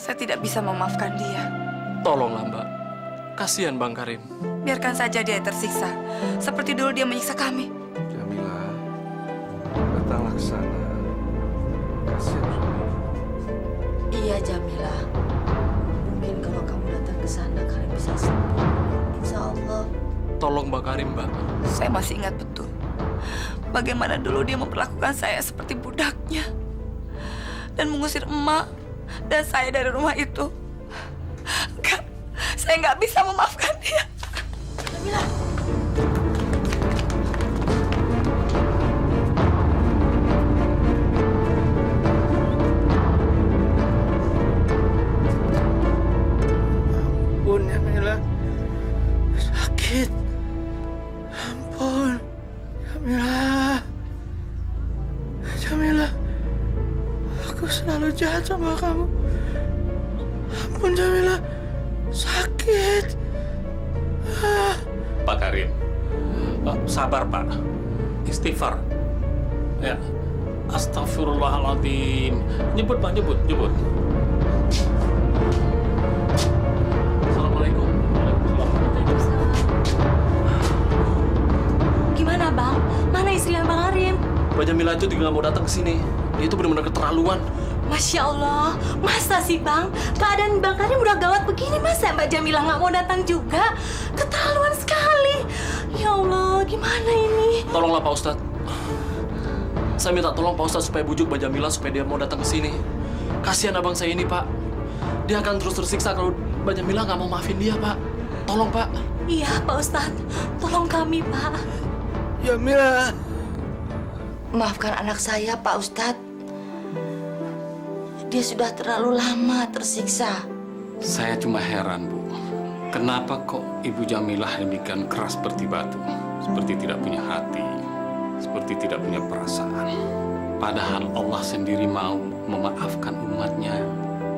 Saya tidak bisa memaafkan dia. Tolonglah, Mbak. Kasihan Bang Karim. Biarkan saja dia tersiksa. Seperti dulu dia menyiksa kami. Jamila, datanglah ke sana. Kasihan suami. Iya, Jamila. Mungkin kalau kamu datang ke sana, kalian bisa sembuh. Insya Allah. Tolong Bang Karim, Mbak. Saya masih ingat betul bagaimana dulu dia memperlakukan saya seperti budaknya dan mengusir emak dan saya dari rumah itu. Enggak, saya nggak bisa memaafkan dia. Jamila. Ampun, Jamila. Sakit. Ampun. Jamila. Jamila. Aku selalu jahat sama kamu. Ampun, Jamila. Sakit. Pak Karim, sabar Pak, istighfar. Ya, astagfirullahaladzim. Nyebut Pak, nyebut. Assalamualaikum. Gimana, Bang? Mana istrinya Bang Karim? Mbak Jamila itu juga nggak mau datang ke sini. Dia itu benar-benar keterlaluan. Masya Allah, masa sih Bang? Keadaan Bang Karim udah gawat begini, masa Mbak Jamila nggak mau datang juga? Keterlaluan sekali. Ya Allah, gimana ini? Tolonglah Pak Ustadz. Saya minta tolong Pak Ustadz supaya bujuk Mbak Jamila supaya dia mau datang ke sini. Kasihan abang saya ini, Pak. Dia akan terus tersiksa kalau Mbak Jamila nggak mau maafin dia, Pak. Tolong, Pak. Iya, Pak Ustadz. Tolong kami, Pak. Jamila. Maafkan anak saya, Pak Ustadz. Dia sudah terlalu lama tersiksa. Saya cuma heran, Bu. Kenapa kok Ibu Jamilah demikian keras seperti batu? Seperti tidak punya hati, seperti tidak punya perasaan. Padahal Allah sendiri mau memaafkan umatnya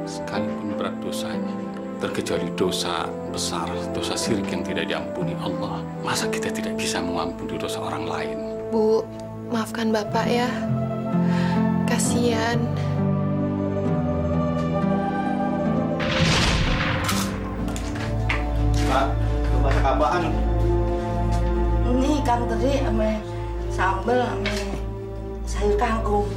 sekalipun berat dosanya. Terkecuali dosa besar, dosa syirik yang tidak diampuni Allah. Masa kita tidak bisa mengampuni dosa orang lain? Bu, maafkan Bapak ya. Kasihan. Pak, lu masak apaan? Ini ikan teri sama sambal sama sayur kangkung.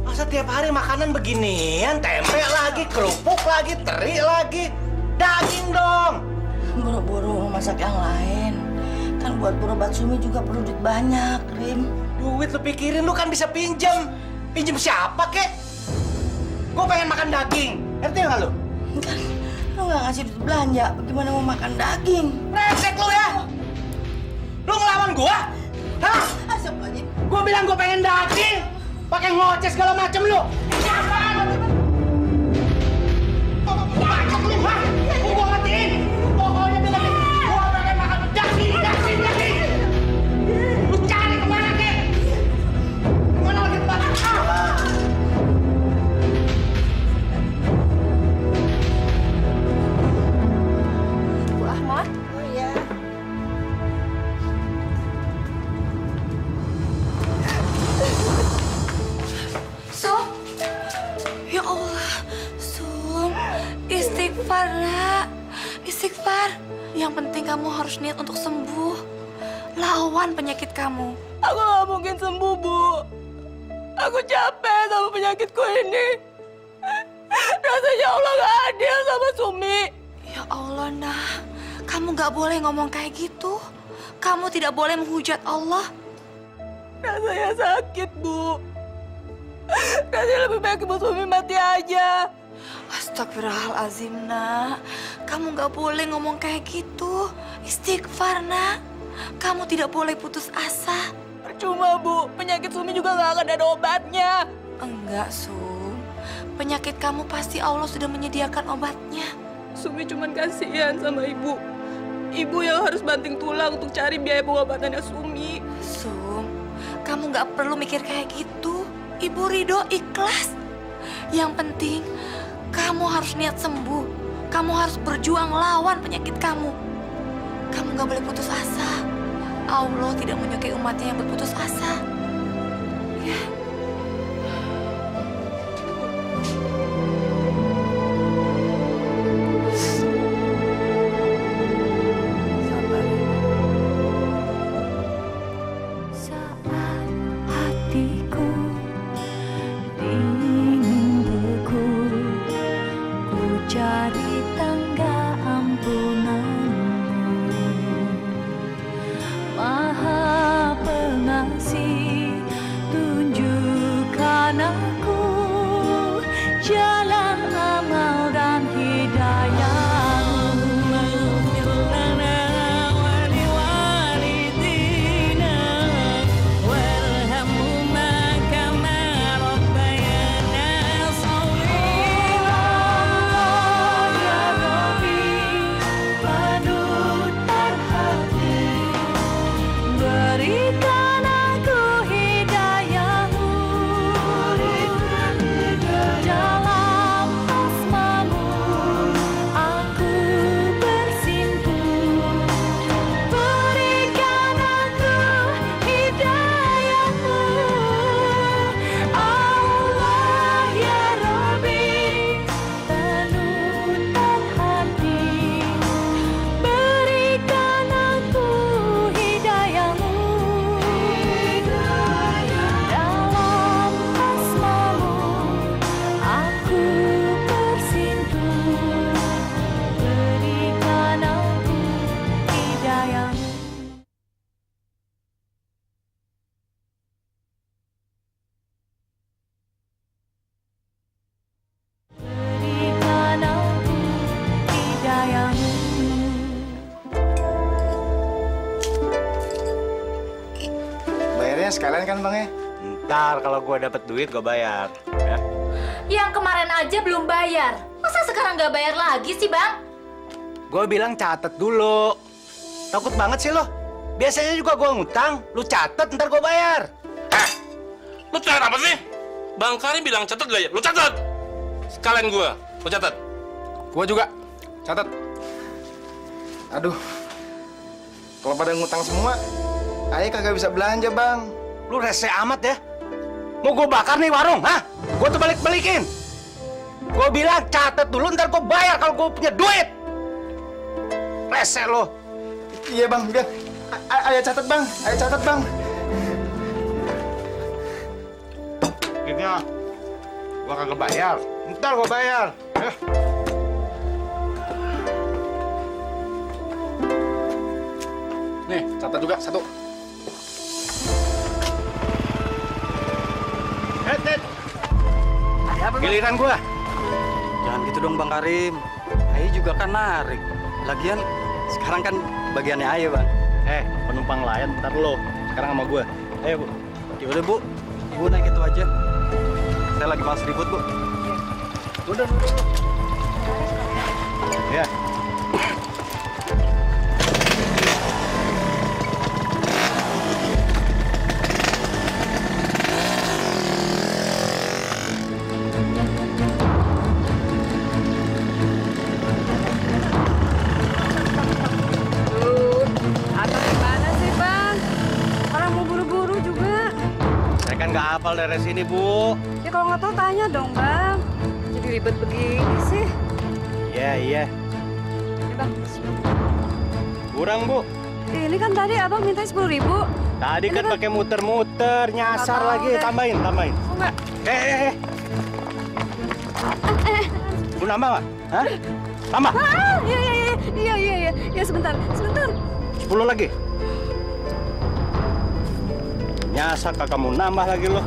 Masa tiap hari makanan beginian? Tempe lagi, kerupuk lagi, teri lagi. Daging dong! Buru-buru masak yang lain. Kan buat berobat Sumi juga perlu duit banyak, Rim. Duit lu pikirin, lu kan bisa pinjem. Pinjem siapa, kek? Gue pengen makan daging. Ngerti nggak lu? Kan lu nggak ngasih duit belanja, bagaimana mau makan daging? Resek lu ya! Lu ngelawan gua? Hah? Astagfirullahaladzim. Gua bilang gua pengen daging! Pakai ngoceh segala macem lu! Apaan? Bacot lu, ha? Gua matiin! Pokoknya bilang gua pengen makan daging! Lu cari kemana, kek? Kemana lagi tempat? Bu Ahmad. Oh iya. Sum, ya Allah, Sum, istighfar nak, istighfar. Yang penting kamu harus niat untuk sembuh. Lawan penyakit kamu. Aku gak mungkin sembuh, Bu. Aku capek sama penyakitku ini. Rasanya Allah gak adil sama Sumi. Ya Allah, nah, kamu gak boleh ngomong kayak gitu. Kamu tidak boleh menghujat Allah. Rasanya sakit, Bu. Rasanya lebih baik Ibu Sumi mati aja. Astagfirullahaladzim, nak. Kamu gak boleh ngomong kayak gitu. Istighfar, nak. Kamu tidak boleh putus asa. Percuma, Bu. Penyakit Sumi juga gak akan ada obatnya. Enggak, Sum. Penyakit kamu pasti Allah sudah menyediakan obatnya. Sumi cuma kasihan sama Ibu. Ibu yang harus banting tulang untuk cari biaya pengobatannya Sumi. Sum, kamu gak perlu mikir kayak gitu. Ibu ridho ikhlas. Yang penting, kamu harus niat sembuh. Kamu harus berjuang lawan penyakit kamu. Kamu gak boleh putus asa. Allah tidak menyukai umatnya yang berputus asa. Ya. mencari tangga ampunanmu. Maha Pengasih, tunjukkan aku jalan amal dan hidayah-Mu. Berikan aku hidayah-Mu dalam asma-Mu, aku bersimpuh. Berikan aku hidayah-Mu, Allah ya Rabbi, panutan hati. Berikan aku hidayah-Mu dalam asma-Mu, aku bersimpuh. Berikan aku hidayah-Mu. Berikan aku hidayah-Mu. Bayarnya sekalian kan Bang ya? Ntar kalau gue dapet duit gue bayar. Ya. Yang kemarin aja belum bayar. Masa sekarang nggak bayar lagi sih, Bang? Gue bilang catet dulu. Takut banget sih lo. Biasanya juga gue ngutang, lu catet ntar gue bayar. Lu catat apa sih? Bang Karim bilang catat gak ya? Lu catat! Sekalian gua, lu catat. Gua juga. Catat. Aduh. Kalau pada ngutang semua, ayah kagak bisa belanja, Bang. Lu rese amat ya. Mau gue bakar nih warung, hah? Gue tuh balik-balikin. Gue bilang catet dulu, ntar gue bayar kalau gue punya duit. Rese lo. Iya, Bang. Biar. Ayah catat, Bang. Ayah catat, Bang. Gini ya, gue kagak bayar. Ntar gue bayar. Nih, catat juga satu. Giliran gue. Jangan gitu dong Bang Karim. Ayo juga kan narik. Lagian sekarang kan bagiannya Ayo Bang. Penumpang lain ntar lo. Sekarang sama gue. Ayo, Bu. Yaudah Bu, Ibu naik itu aja. Saya lagi malas ribut Bu. Udah. Ya. Atau gimana sih Bang? Orang mau buru-buru juga. Saya kan nggak hafal dari sini, Bu. Ya kalau nggak tahu tanya dong Bang. Jadi ribet begini sih. Iya. Ini Bang. Kurang, Bu. Ini kan tadi Abang minta 10.000. Tadi kan Ini, Bang. pakai muter-muter, nyasar Nggak mau lagi. deh. Tambahin. Oh enggak. Bu nambah nggak? Hah? Tambah. Iya, sebentar. 10 lagi. Nyasar kagak mau nambah lagi lo.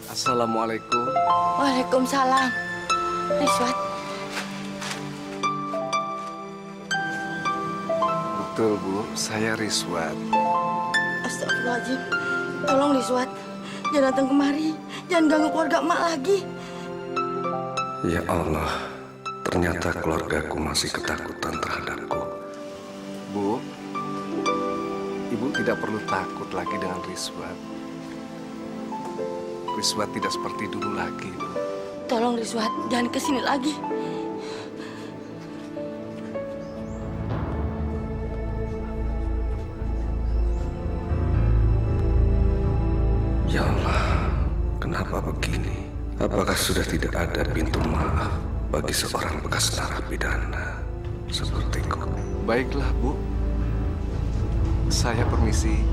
Assalamualaikum. Waalaikumsalam. Riswat. Betul, Bu. Saya Riswat. Astagfirullahaladzim. Tolong Riswat. Jangan datang kemari. Jangan ganggu keluarga emak lagi. Ya Allah, ternyata keluargaku masih ketakutan terhadapku. Bu, Ibu tidak perlu takut lagi dengan Riswat. Riswat tidak seperti dulu lagi, Bu. Tolong Riswat, jangan kesini lagi. Ya Allah, kenapa begini? Apakah sudah tidak ada pintu maaf bagi seorang bekas narapidana sepertiku? Baiklah, Bu. Saya permisi.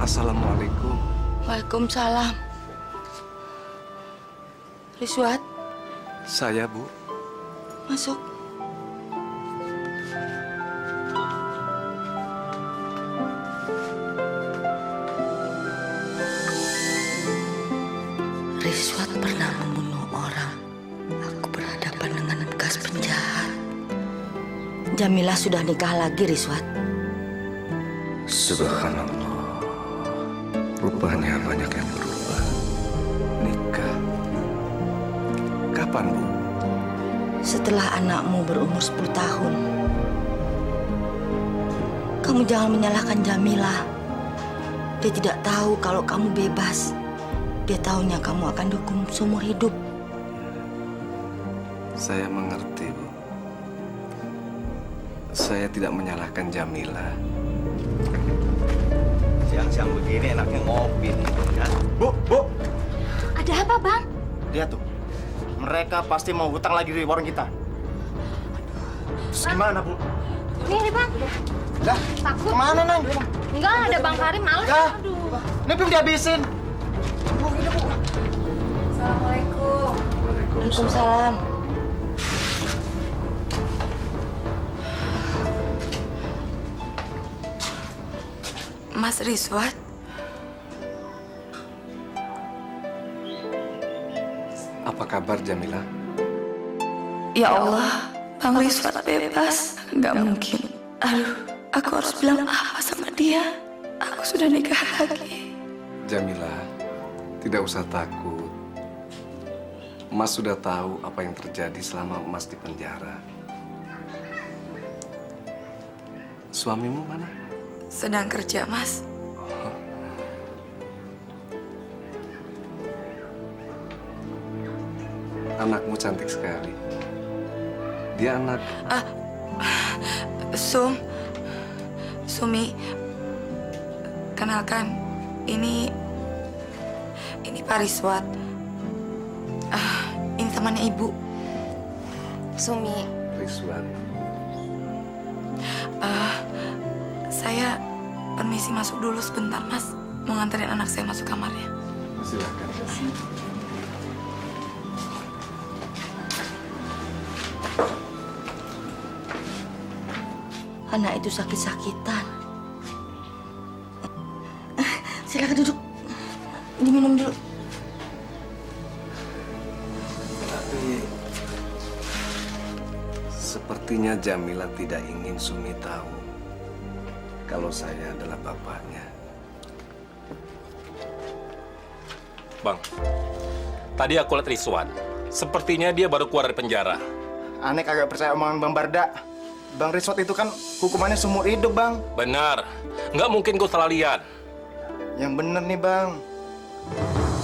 Assalamualaikum. Waalaikumsalam. Riswat, Saya, Bu. masuk. Riswat pernah membunuh orang. Aku berhadapan dengan bekas penjahat. Jamilah sudah nikah lagi, Riswat. Subhanallah. Rupanya banyak yang berubah. Nikah. Kapan, Bu? Setelah anakmu berumur 10 tahun. Kamu jangan menyalahkan Jamilah. Dia tidak tahu kalau kamu bebas. Dia tahunya kamu akan dihukum seumur hidup. Saya mengerti, Bu. Saya tidak menyalahkan Jamilah. Siang-siang begini enaknya ngopi nih, ya. Bu, Ada apa, Bang? lihat tuh. Mereka pasti mau hutang lagi di warung kita. Terus gimana, Bu? Nih, Bang. Lah, kemana, Nang? Enggak, ada Bang Karim malah. Dah. Ini belum dihabisin. Assalamualaikum. Waalaikumsalam. Mas Riswat, Apa kabar, Jamilah? ya Allah, Bang Riswat bebas. Nggak mungkin. Aduh, aku harus bilang apa sama dia? Aku sudah nikah lagi. Jamilah, tidak usah takut. Mas sudah tahu apa yang terjadi selama Mas di penjara. Suamimu mana? Sedang kerja, Mas. Anakmu cantik sekali. Dia anak... Sumi, kenalkan, ini Pak Riswat. Ini temannya Ibu. Sumi, Rizwan. Saya permisi masuk dulu sebentar, Mas. Mau nganterin anak saya masuk kamarnya. Silakan. Anak itu sakit-sakitan. Silakan duduk. Diminum dulu. Tapi sepertinya Jamilah tidak ingin Sumi tahu kalau saya adalah bapaknya. Bang, tadi aku lihat Rizwan. Sepertinya dia baru keluar dari penjara. Aneh kagak percaya omongan Bang Barda. Bang Riswat itu kan hukumannya seumur hidup, Bang. Benar. Nggak mungkin kau salah lihat. Yang bener nih, Bang.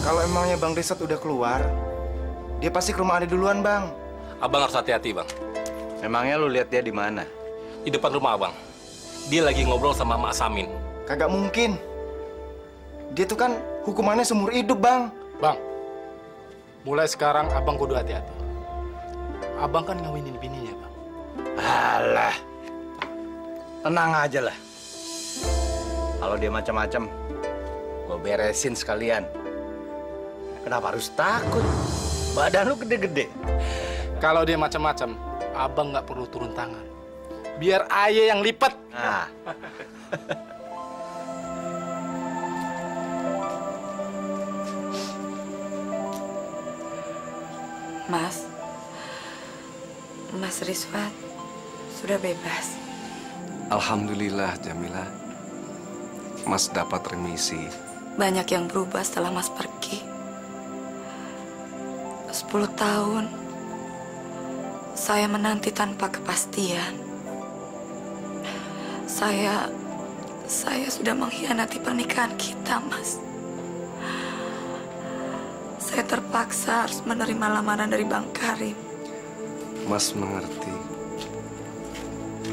Kalau emangnya Bang Riswat udah keluar, dia pasti ke rumah Ade duluan, Bang. Abang harus hati-hati, Bang. Emangnya lu lihat dia di mana? Di depan rumah Abang. Dia lagi ngobrol sama Mak Samin. Kagak mungkin. Dia tuh kan hukumannya seumur hidup, Bang. Bang, mulai sekarang abang kudu hati-hati. Abang kan ngawinin bininya, Bang. Alah, tenang aja lah. Kalau dia macam-macam, gue beresin sekalian. Kenapa harus takut? Badan lu gede-gede. Kalau dia macam-macam, abang nggak perlu turun tangan. Biar ayah yang lipat. Nah. Mas Riswat sudah bebas. Alhamdulillah, Jamilah. Mas dapat remisi. Banyak yang berubah setelah Mas pergi. 10 tahun saya menanti tanpa kepastian. Saya sudah mengkhianati pernikahan kita, Mas. Saya terpaksa harus menerima lamaran dari Bang Karim. Mas mengerti.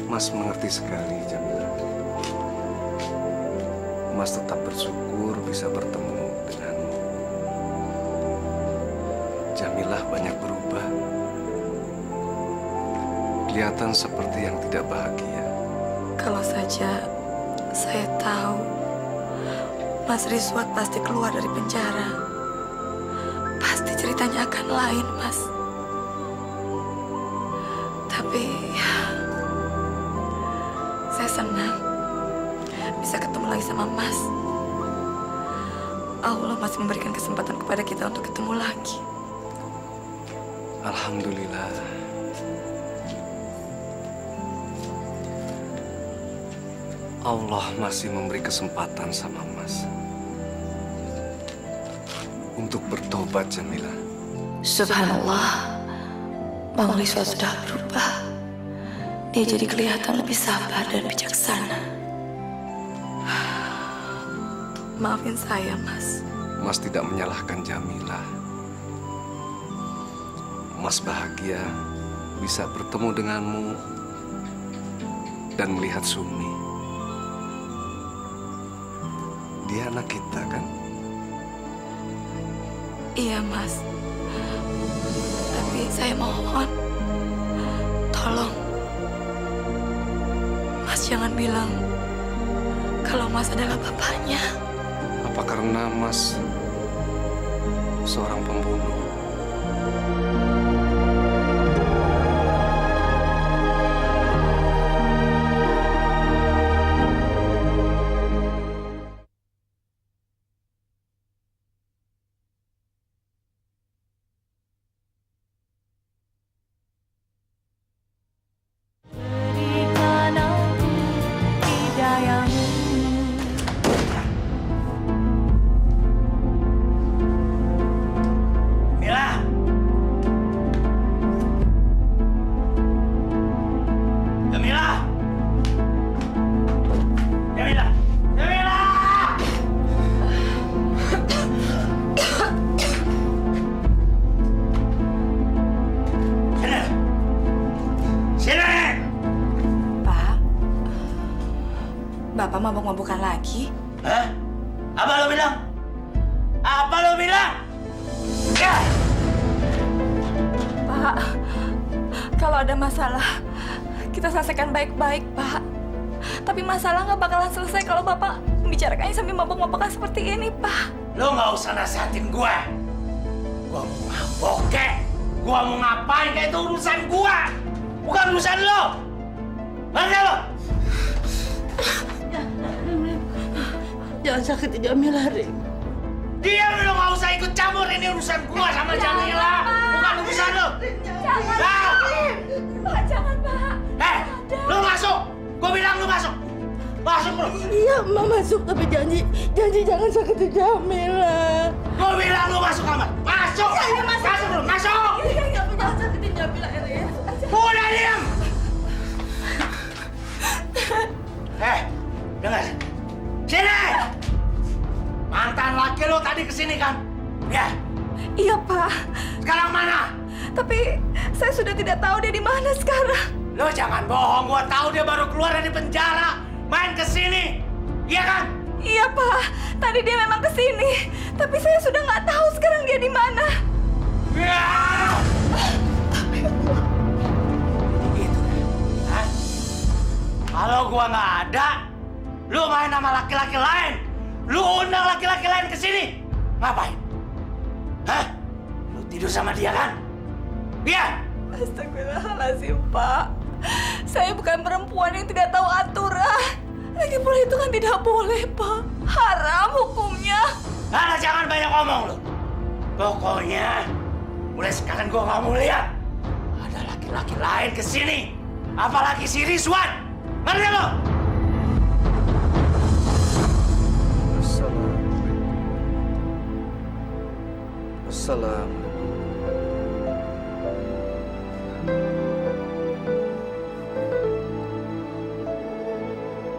Mas mengerti sekali, Jamilah. Mas tetap bersyukur bisa bertemu denganmu. Jamilah banyak berubah. Kelihatan seperti yang tidak bahagia. Kalau saja saya tahu Mas Rizwan pasti keluar dari penjara. Pasti ceritanya akan lain, Mas. Tapi ya, saya senang bisa ketemu lagi sama Mas. Allah masih memberikan kesempatan kepada kita untuk ketemu lagi. Alhamdulillah. Allah masih memberi kesempatan sama Mas untuk bertobat, Jamila. Subhanallah, Bang Rizwan sudah berubah. Dia jadi kelihatan lebih sabar dan bijaksana. Maafin saya, Mas. Mas tidak menyalahkan Jamila. Mas bahagia bisa bertemu denganmu dan melihat Sumi. Dia anak kita, kan? Iya, Mas. Tapi saya mohon, tolong, Mas jangan bilang kalau Mas adalah bapaknya. Apa karena Mas seorang pembunuh? Bapak mabuk-mabukan lagi? Hah? Apa lo bilang? Apa lo bilang? Ya! Pak, kalau ada masalah, kita selesaikan baik-baik, Pak. Tapi masalah nggak bakalan selesai kalau Bapak membicarakannya sambil mabuk-mabukan seperti ini, Pak. Lo nggak usah nasihatin gue. Gue mau mabok kek. Gue mau ngapain kek, itu urusan gue. Bukan urusan lo. Mana lo? Jangan sakitin Jamila, Rik. Diam, lo nggak usah ikut campur. Ini urusan gua sama Jamila, bukan urusan lo. Jangan, Pak. Jangan, Pak. Lo masuk. Gua bilang lo masuk. Masuk lo. Iya, Ma masuk. Tapi janji jangan sakitin Jamila. Gua bilang lo masuk kamar. Masuk. Masuk lo, masuk. Jangan sakitin Jamila, Rik. Udah diam. Dengar. Sini! Mantan laki lo tadi kesini kan? Ya. Iya, Pak. Sekarang mana? Tapi saya sudah tidak tahu dia di mana sekarang. Lo jangan bohong, gua tahu dia baru keluar dari penjara, main kesini. Iya kan? Iya, Pak. Tadi dia memang kesini. Tapi saya sudah nggak tahu sekarang dia di mana. Ya! Gitu. Hah? Kalau gua nggak ada, lu main sama laki-laki lain. Lu undang laki-laki lain ke sini. Ngapain? Hah? Lu tidur sama dia kan? Iya? Astagfirullahaladzim, Pak. Saya bukan perempuan yang tidak tahu aturan. Lagi pula itu kan tidak boleh, Pak. Haram hukumnya. Nah, jangan banyak ngomong lu. Pokoknya, mulai sekarang gua nggak mau lihat ada laki-laki lain ke sini. Apalagi si Rizwan. Ngerti lo? Assalamualaikum.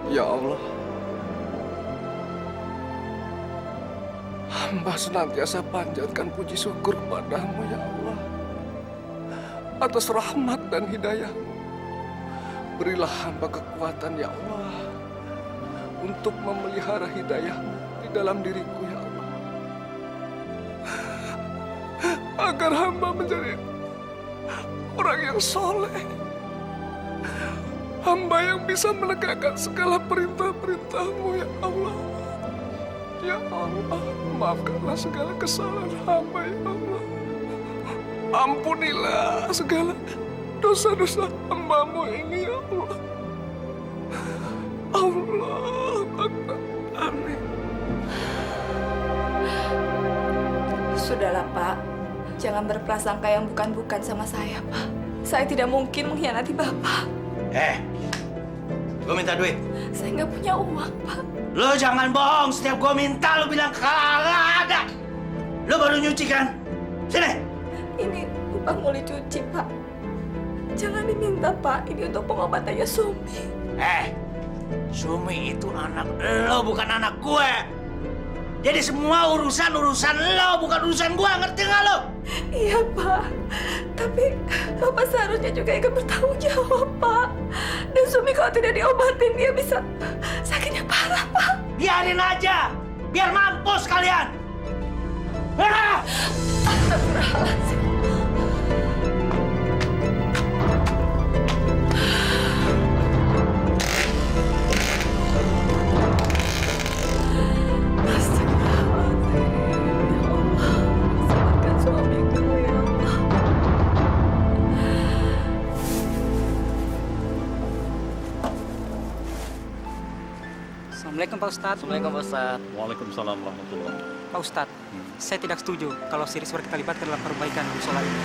Ya Allah, hamba senantiasa panjatkan puji syukur kepadamu ya Allah atas rahmat dan hidayah-Mu. Berilah hamba kekuatan ya Allah untuk memelihara hidayah-Mu di dalam diriku ya Allah, agar hamba menjadi orang yang soleh, hamba yang bisa menegakkan segala perintah-perintah-Mu ya Allah. Ya Allah, maafkanlah segala kesalahan hamba ya Allah. Ampunilah segala dosa-dosa hamba-Mu ini ya Allah. Allah Akbar. Amin. Sudahlah, Pak. Jangan berprasangka yang bukan-bukan sama saya, Pak. Saya tidak mungkin mengkhianati Bapak. Gue minta duit. Saya nggak punya uang, Pak. Lo jangan bohong, setiap gue minta lo bilang kagak ada. Lo baru nyuci kan? Sini. Ini upah mau dicuci, Pak. Jangan diminta, Pak. Ini untuk pengobatannya Sumi. Sumi itu anak lo, bukan anak gue. Jadi semua urusan lo, bukan urusan gue, ngerti nggak lo? Iya, Pak. Tapi Bapak seharusnya juga ikut bertanggung jawab, Pak. Dan Sumi kalau tidak diobatin, dia bisa sakitnya parah, Pak. Biarin aja, biar mampus kalian. Astagfirullahaladzim. Assalamualaikum Pak Ustadz. Assalamualaikum Pak Ustadz. Waalaikumsalam warahmatullahi wabarakatuh. Pak Ustadz, saya tidak setuju kalau si Riswar kita libatkan dalam perbaikan musola ini.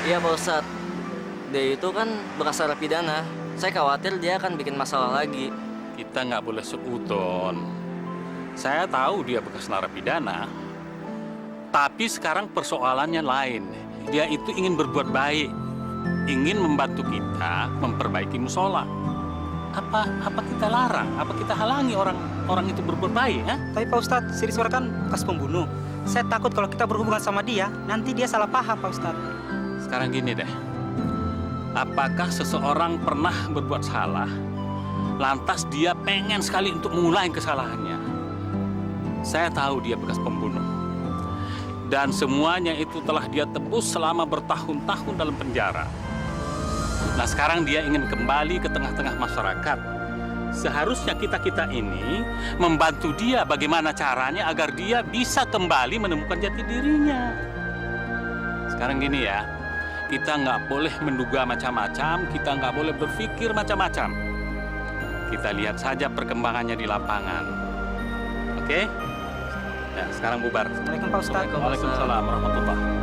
Iya Pak Ustadz. Dia itu kan bekas narapidana. Saya khawatir dia akan bikin masalah lagi. Kita nggak boleh seudon. Saya tahu dia bekas narapidana, tapi sekarang persoalannya lain. Dia itu ingin berbuat baik, ingin membantu kita memperbaiki musola. Apa kita larang? Apa kita halangi orang itu berbuat baik? Ya? Tapi Pak Ustadz, si Riswar kan bekas pembunuh. Saya takut kalau kita berhubungan sama dia, nanti dia salah paham Pak Ustadz. Sekarang gini deh, apakah seseorang pernah berbuat salah, lantas dia pengen sekali untuk mengulangi kesalahannya? Saya tahu dia bekas pembunuh. Dan semuanya itu telah dia tebus selama bertahun-tahun dalam penjara. Nah sekarang dia ingin kembali ke tengah-tengah masyarakat. Seharusnya kita ini membantu dia bagaimana caranya agar dia bisa kembali menemukan jati dirinya. Sekarang gini ya, kita nggak boleh menduga macam-macam, kita nggak boleh berpikir macam-macam. Kita lihat saja perkembangannya di lapangan. Oke? Ya, sekarang bubar. Assalamualaikum Pak Ustadz. Waalaikumsalam warahmatullahi wabarakatuh.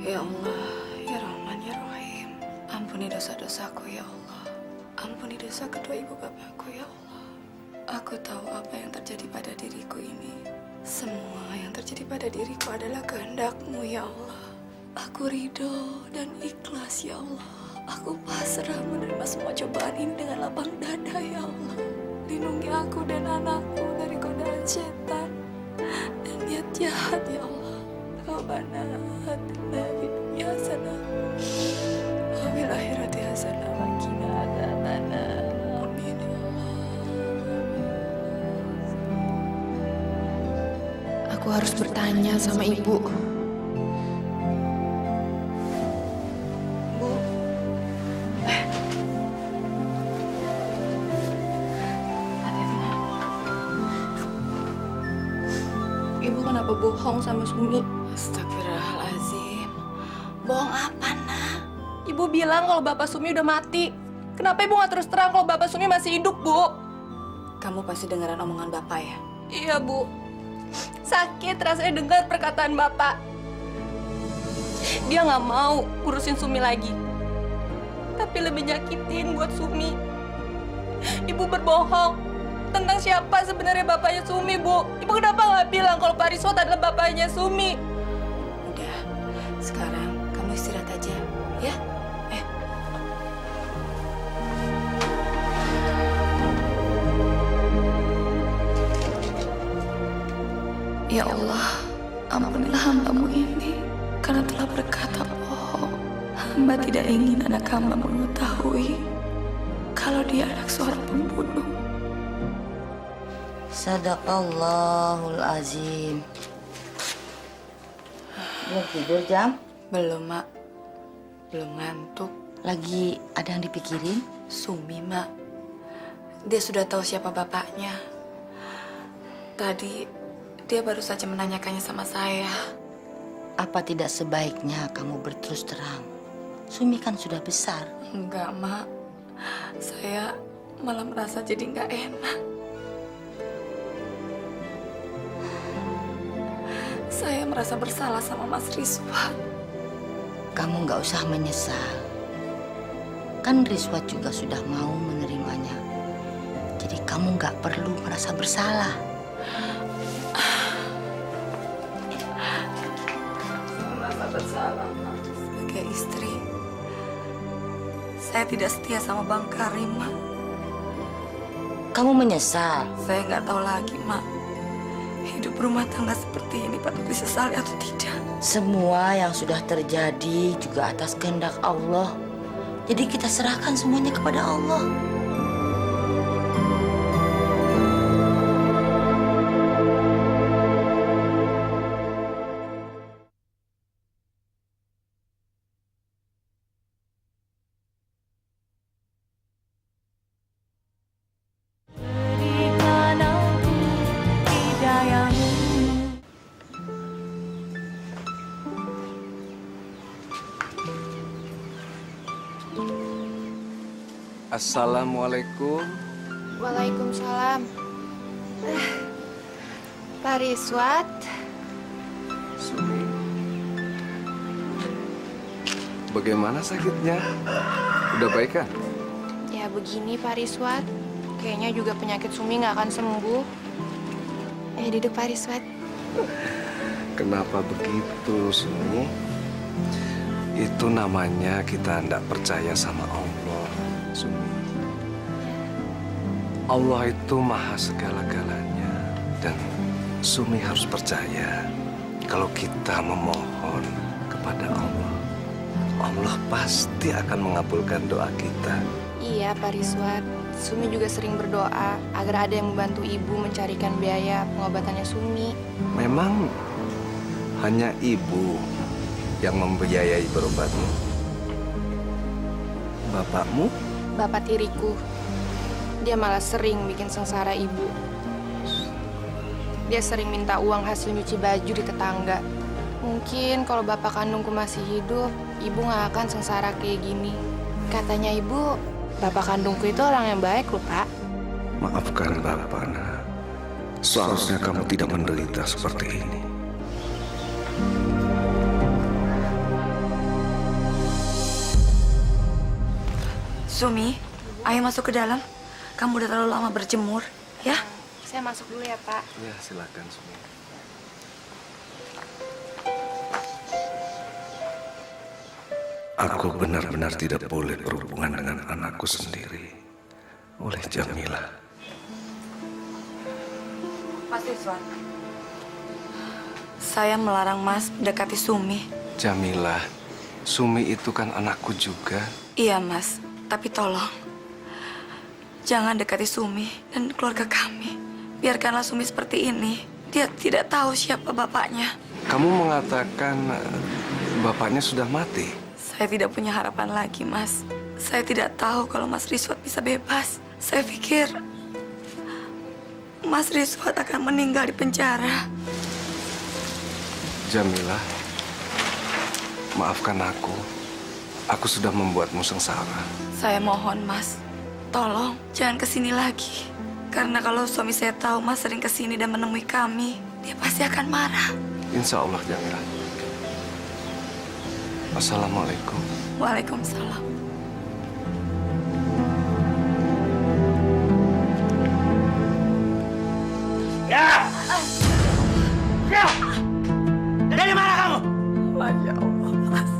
Ya Allah, ya Rahman, ya Rahim. Ampuni dosa-dosaku ya Allah. Ampuni dosa kedua ibu bapakku ya Allah. Aku tahu apa yang terjadi pada diriku ini. Semua yang terjadi pada diriku adalah kehendak-Mu ya Allah. Aku ridho dan ikhlas ya Allah. Aku pasrah menerima semua cobaan ini dengan lapang dada ya Allah. Lindungi aku dan anakku dari godaan setan dan niat jahat ya Allah. Rabbana atina fid dunya hasanah wa fil akhirati hasanah wa qina adzabannar. Amin ya Allah. Aku harus bertanya sama ibu. Bu. Ibu kenapa bohong sama Sumi? Astagfirullahaladzim. Bohong apa, Nak? Ibu bilang kalau Bapak Sumi udah mati. Kenapa Ibu nggak terus terang kalau Bapak Sumi masih hidup, Bu? Kamu pasti dengeran omongan Bapak ya? Iya, Bu. Sakit rasanya dengar perkataan Bapak. Dia nggak mau urusin Sumi lagi. Tapi lebih nyakitin buat Sumi. Ibu berbohong tentang siapa sebenarnya bapaknya Sumi, Bu. Ibu kenapa nggak bilang kalau Pak Riswat adalah bapaknya Sumi? Udah, sekarang kamu istirahat aja, ya? Ya Allah, ampunilah hamba-Mu ini karena telah berkata bohong. Hamba tidak ingin anak hamba mengetahui kalau dia anak seorang pembunuh. Sadaqallahul azim. Belum tidur, Jam? Belum, Mak. Belum ngantuk. Lagi ada yang dipikirin? Sumi, Mak. Dia sudah tahu siapa bapaknya. Tadi dia baru saja menanyakannya sama saya. Apa tidak sebaiknya kamu berterus terang? Sumi kan sudah besar. Enggak, Mak. Saya malah merasa jadi nggak enak. Saya merasa bersalah sama Mas Rizwan. Kamu nggak usah menyesal. Kan Rizwan juga sudah mau menerimanya. Jadi kamu nggak perlu merasa bersalah. Merasa bersalah, Mak. Sebagai istri, saya tidak setia sama Bang Karim, Mak. Kamu menyesal? Saya nggak tahu lagi, Mak. Hidup rumah tangga seperti ini patut disesali atau tidak. Semua yang sudah terjadi juga atas kehendak Allah. Jadi kita serahkan semuanya kepada Allah. Assalamualaikum. Waalaikumsalam. Pak Rizwan, Sumi. Bagaimana sakitnya? Udah baik kan? ya begini Pak Rizwan. Kayaknya juga penyakit Sumi nggak akan sembuh. Duduk Pak Rizwan. Kenapa begitu, Sumi? Itu namanya kita tidak percaya sama Allah, Sumi. Allah itu maha segala-galanya. Dan Sumi harus percaya kalau kita memohon kepada Allah, Allah pasti akan mengabulkan doa kita. Iya Pak Rizwan. Sumi juga sering berdoa agar ada yang membantu ibu mencarikan biaya pengobatannya Sumi. Memang hanya ibu yang membiayai berobatmu. Bapakmu? Bapak tiriku, dia malah sering bikin sengsara ibu. Dia sering minta uang hasil nyuci baju di tetangga. Mungkin kalau bapak kandungku masih hidup, ibu nggak akan sengsara kayak gini. Katanya ibu, bapak kandungku itu orang yang baik loh, Pak. Maafkan Bapak, nak. Seharusnya kamu tidak menderita seperti ini. Sumi, ayo masuk ke dalam. Kamu udah terlalu lama berjemur, ya? Saya masuk dulu ya, Pak. Ya, silakan, Sumi. Aku benar-benar tidak boleh berhubungan dengan anakku sendiri oleh Jamila. Mas Rizwan, saya melarang Mas mendekati Sumi. Jamila, Sumi itu kan anakku juga. Iya, Mas. Tapi tolong, jangan dekati Sumi dan keluarga kami. Biarkanlah Sumi seperti ini. Dia tidak tahu siapa bapaknya. Kamu mengatakan bapaknya sudah mati. Saya tidak punya harapan lagi, Mas. Saya tidak tahu kalau Mas Rizwan bisa bebas. Saya pikir Mas Rizwan akan meninggal di penjara. Jamila, maafkan aku. Aku sudah membuatmu sengsara. Saya mohon, Mas. Tolong, jangan kesini lagi. Karena kalau suami saya tahu Mas sering kesini dan menemui kami, dia pasti akan marah. Insya Allah, Jamila. Assalamualaikum. Waalaikumsalam. Ya! Ya! Dari mana kamu? Masya Allah, Mas.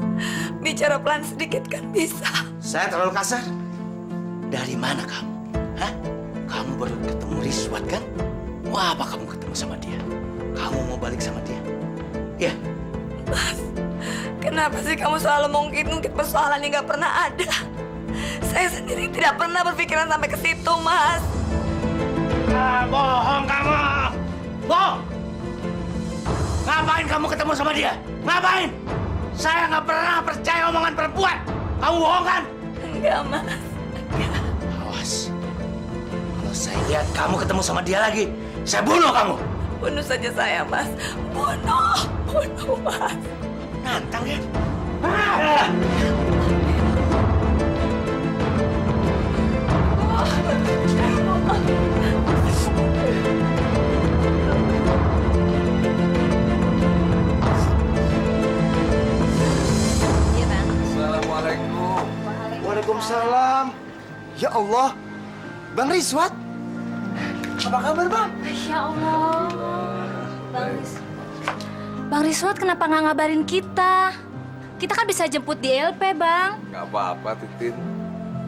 Bicara pelan sedikit kan bisa. Saya terlalu kasar? Dari mana kamu? Hah? Kamu baru ketemu Rizwan kan? Mau apa kamu ketemu sama dia? Kamu mau balik sama dia? Ya? Mas, kenapa sih kamu selalu mengungkit-ungkit persoalan yang gak pernah ada? Saya sendiri tidak pernah berpikiran sampai ke situ, Mas. Bohong kamu! Bohong! Ngapain kamu ketemu sama dia? Ngapain? Saya nggak pernah percaya omongan perempuan. Kamu bohong kan? Enggak, Mas. Awas. Kalau saya lihat kamu ketemu sama dia lagi, saya bunuh kamu. Bunuh saja saya, Mas. Bunuh, Mas. Nantang ya? Iya, Bang. Assalamualaikum. Waalaikumsalam. Ya Allah, Bang Rizwat. Apa kabar, Bang? Masya Allah. Bang Rizwat kenapa nggak ngabarin kita? Kita kan bisa jemput di LP, Bang. Gak apa-apa, Titin.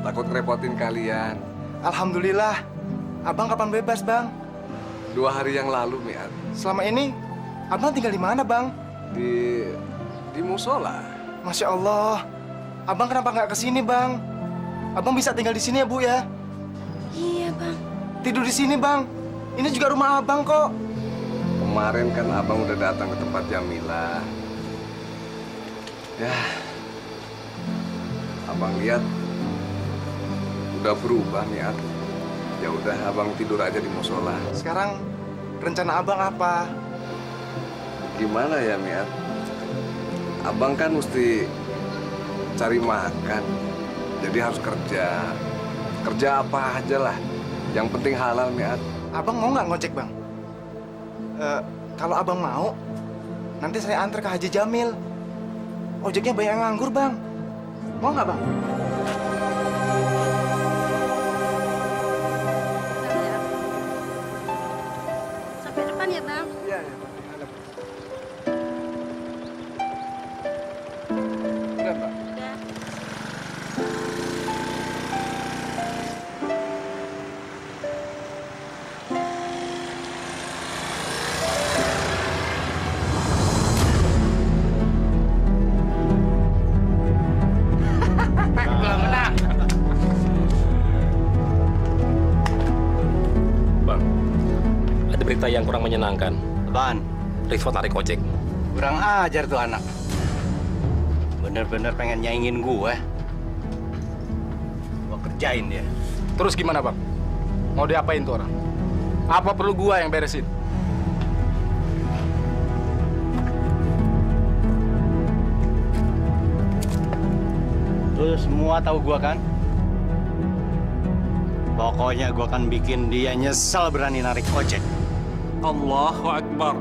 Takut ngerepotin kalian. Alhamdulillah. Abang kapan bebas, Bang? 2 hari yang lalu, Miat. Selama ini, Abang tinggal di mana, Bang? Di musola. Masya Allah. Abang kenapa nggak kesini, Bang? Abang bisa tinggal di sini ya, Bu, ya? Iya, Bang. Tidur di sini, Bang. Ini juga rumah Abang kok. Kemarin kan abang udah datang ke tempat Jamila. Ya, abang lihat udah berubah, Miat. Ya udah, abang tidur aja di musola. Sekarang rencana Abang apa? Gimana ya, Miat? Abang kan mesti cari makan. Jadi harus kerja. Kerja apa aja lah. Yang penting halal, Miat. Abang mau nggak ngojek, Bang? Kalau Abang mau, nanti saya antar ke Haji Jamil. Ojeknya banyak yang nganggur, Bang. Mau nggak, Bang? Sampai depan ya, Bang. Iya, iya. Udah, Bang. Bang, ada berita yang kurang menyenangkan. Apaan? Rizwat narik ojek. Kurang ajar tuh anak. Bener-bener pengen nyaingin gue. Gue kerjain dia. Terus gimana, Bang? Mau diapain tuh orang? Apa perlu gua yang beresin? Lu semua tahu gua kan? Pokoknya gua akan bikin dia nyesel berani narik ojek. Allahu Akbar.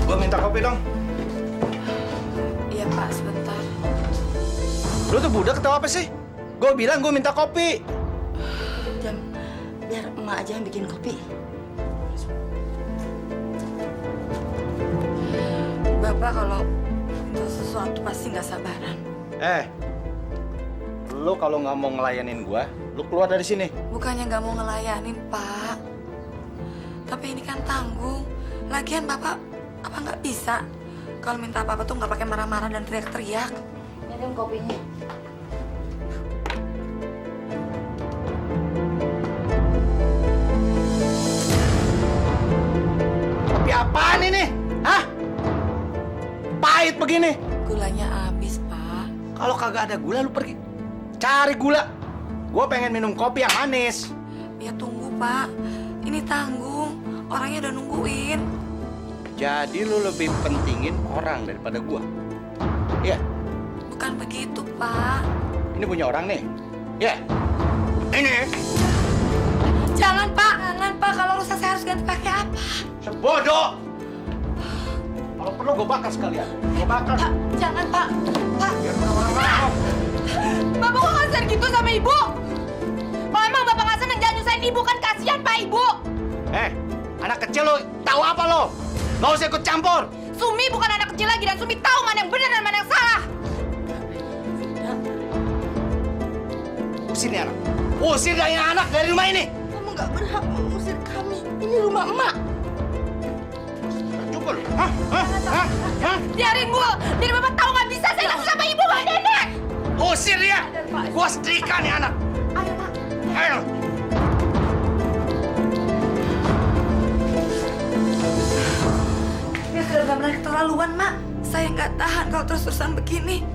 Gua minta kopi dong. Iya, Pak, sebentar. Lu tuh budak atau apa sih? Gua bilang gua minta kopi. Jam, biar emak aja yang bikin kopi. Bapak kalau minta sesuatu pasti nggak sabaran. Lu kalau nggak mau ngelayanin gua, lu keluar dari sini. Bukannya nggak mau ngelayanin, Pak. Tapi ini kan tanggung. Lagian Bapak, apa nggak bisa? Kalau minta apa-apa tuh nggak pakai marah-marah dan teriak-teriak. Minum kopinya. Kopi apaan ini? Hah? Pahit begini. Gulanya habis, Pak. Kalau kagak ada gula, lu pergi cari gula. Gua pengen minum kopi yang manis. Ya tunggu, Pak. Ini tanggung. Orangnya udah nungguin. Jadi lu lebih pentingin orang daripada gua. Iya, Bukan begitu, Pak. ini punya orang nih. Iya. Ini Jangan, Pak. Jangan, Pak. Kalau rusak saya harus ganti pakai apa? sebodoh. Kalau perlu gua bakar sekalian. Gua bakar. Pak, jangan, Pak. Pak. Biar orang-orang tahu. Bapak kok kasar gitu sama ibu? Kalau emang Bapak nggak seneng, jangan nyusahin ibu, kan kasihan Pak Ibu. Anak kecil lu tahu apa lo? Gak usah ikut campur. Sumi bukan anak kecil lagi dan Sumi tahu mana yang benar dan mana yang salah. Usir nih anak. Usir dari anak dari rumah ini. Kamu nggak berhak mengusir kami. Ini rumah emak. Cukup. Hah? Biarin Bu, biar Bapak tahu nggak bisa saya langsung sama ibu, Mbak Nenek. Gua setrika nih anak. Ayo, Pak. Ayo. Ya sudah benar-benar keterlaluan, Mak. Saya nggak tahan kalau terus-terusan begini.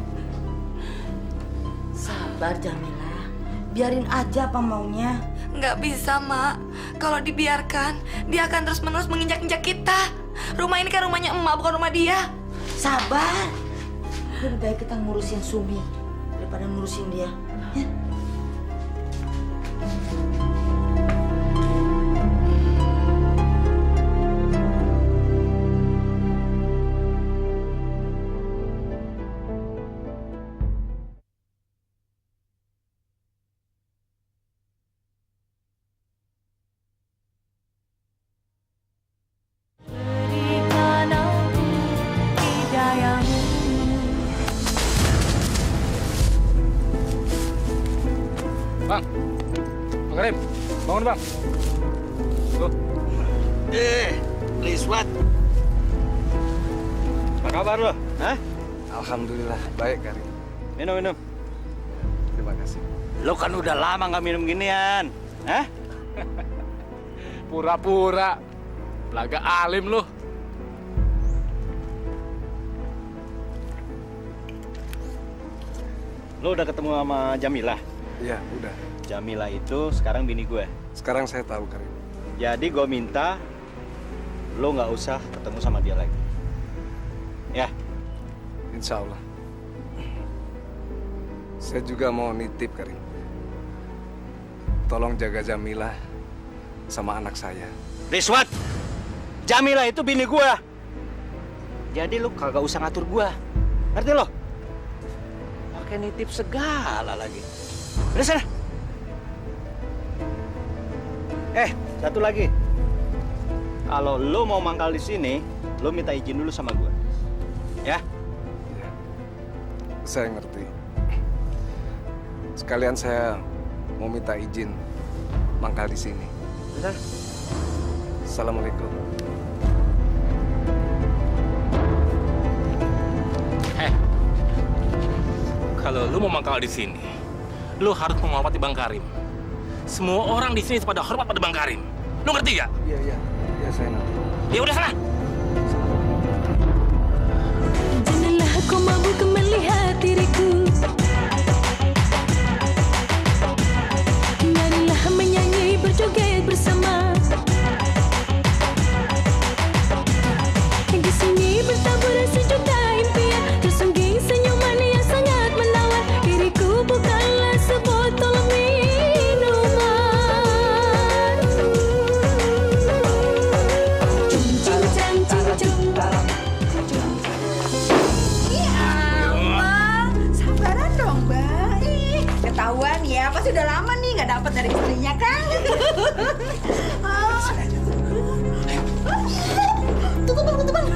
Sabar, Jamila. Biarin aja apa maunya. Nggak bisa, Mak. Kalau dibiarkan, dia akan terus-menerus menginjak-injak kita. Rumah ini kan rumahnya emak, bukan rumah dia. Sabar. Lebih baik kita ngurusin Sumi daripada ngurusin dia. Ya. Bang Karim, bangun bang. Tuh. Riswat. Apa kabar lo? Hah? Alhamdulillah, baik Karim. Minum. Terima kasih. Lo kan udah lama nggak minum ginian. Hah? Pura-pura. Belaga alim lu. Lo udah ketemu sama Jamilah? Iya, udah. Jamilah itu sekarang bini gue. Sekarang saya tahu, Karim. Jadi gue minta lo nggak usah ketemu sama dia lagi. Ya. Insya Allah. Saya juga mau nitip, Karim. Tolong jaga Jamilah sama anak saya. Riswat, Jamilah itu bini gue. Jadi lo kagak usah ngatur gue. Ngerti lo? Pakai nitip segala lagi. Udah sana. Satu lagi. Kalau lo mau mangkal di sini, lo minta izin dulu sama gue. Ya? Saya ngerti. Sekalian saya mau minta izin mangkal di sini. Udah. Assalamualaikum. Kalau lu mau mangkal di sini, lu harus menghormati Bang Karim. Semua orang di sini pada hormat pada Bang Karim. Lu ngerti gak? Iya, saya ngerti. Ya udah sana. Janganlah kau mabuk melihat diriku. Marilah menyanyi berjoget bersama. Di sini bertabur sejuta impian, tersungging senyuman yang sangat menawan. Diriku bukanlah sebotol minuman. Sabaran dong, Mbak. Ih, ketahuan ya, pasti udah lama nih nggak dapat dari istrinya kan? Tutup bang.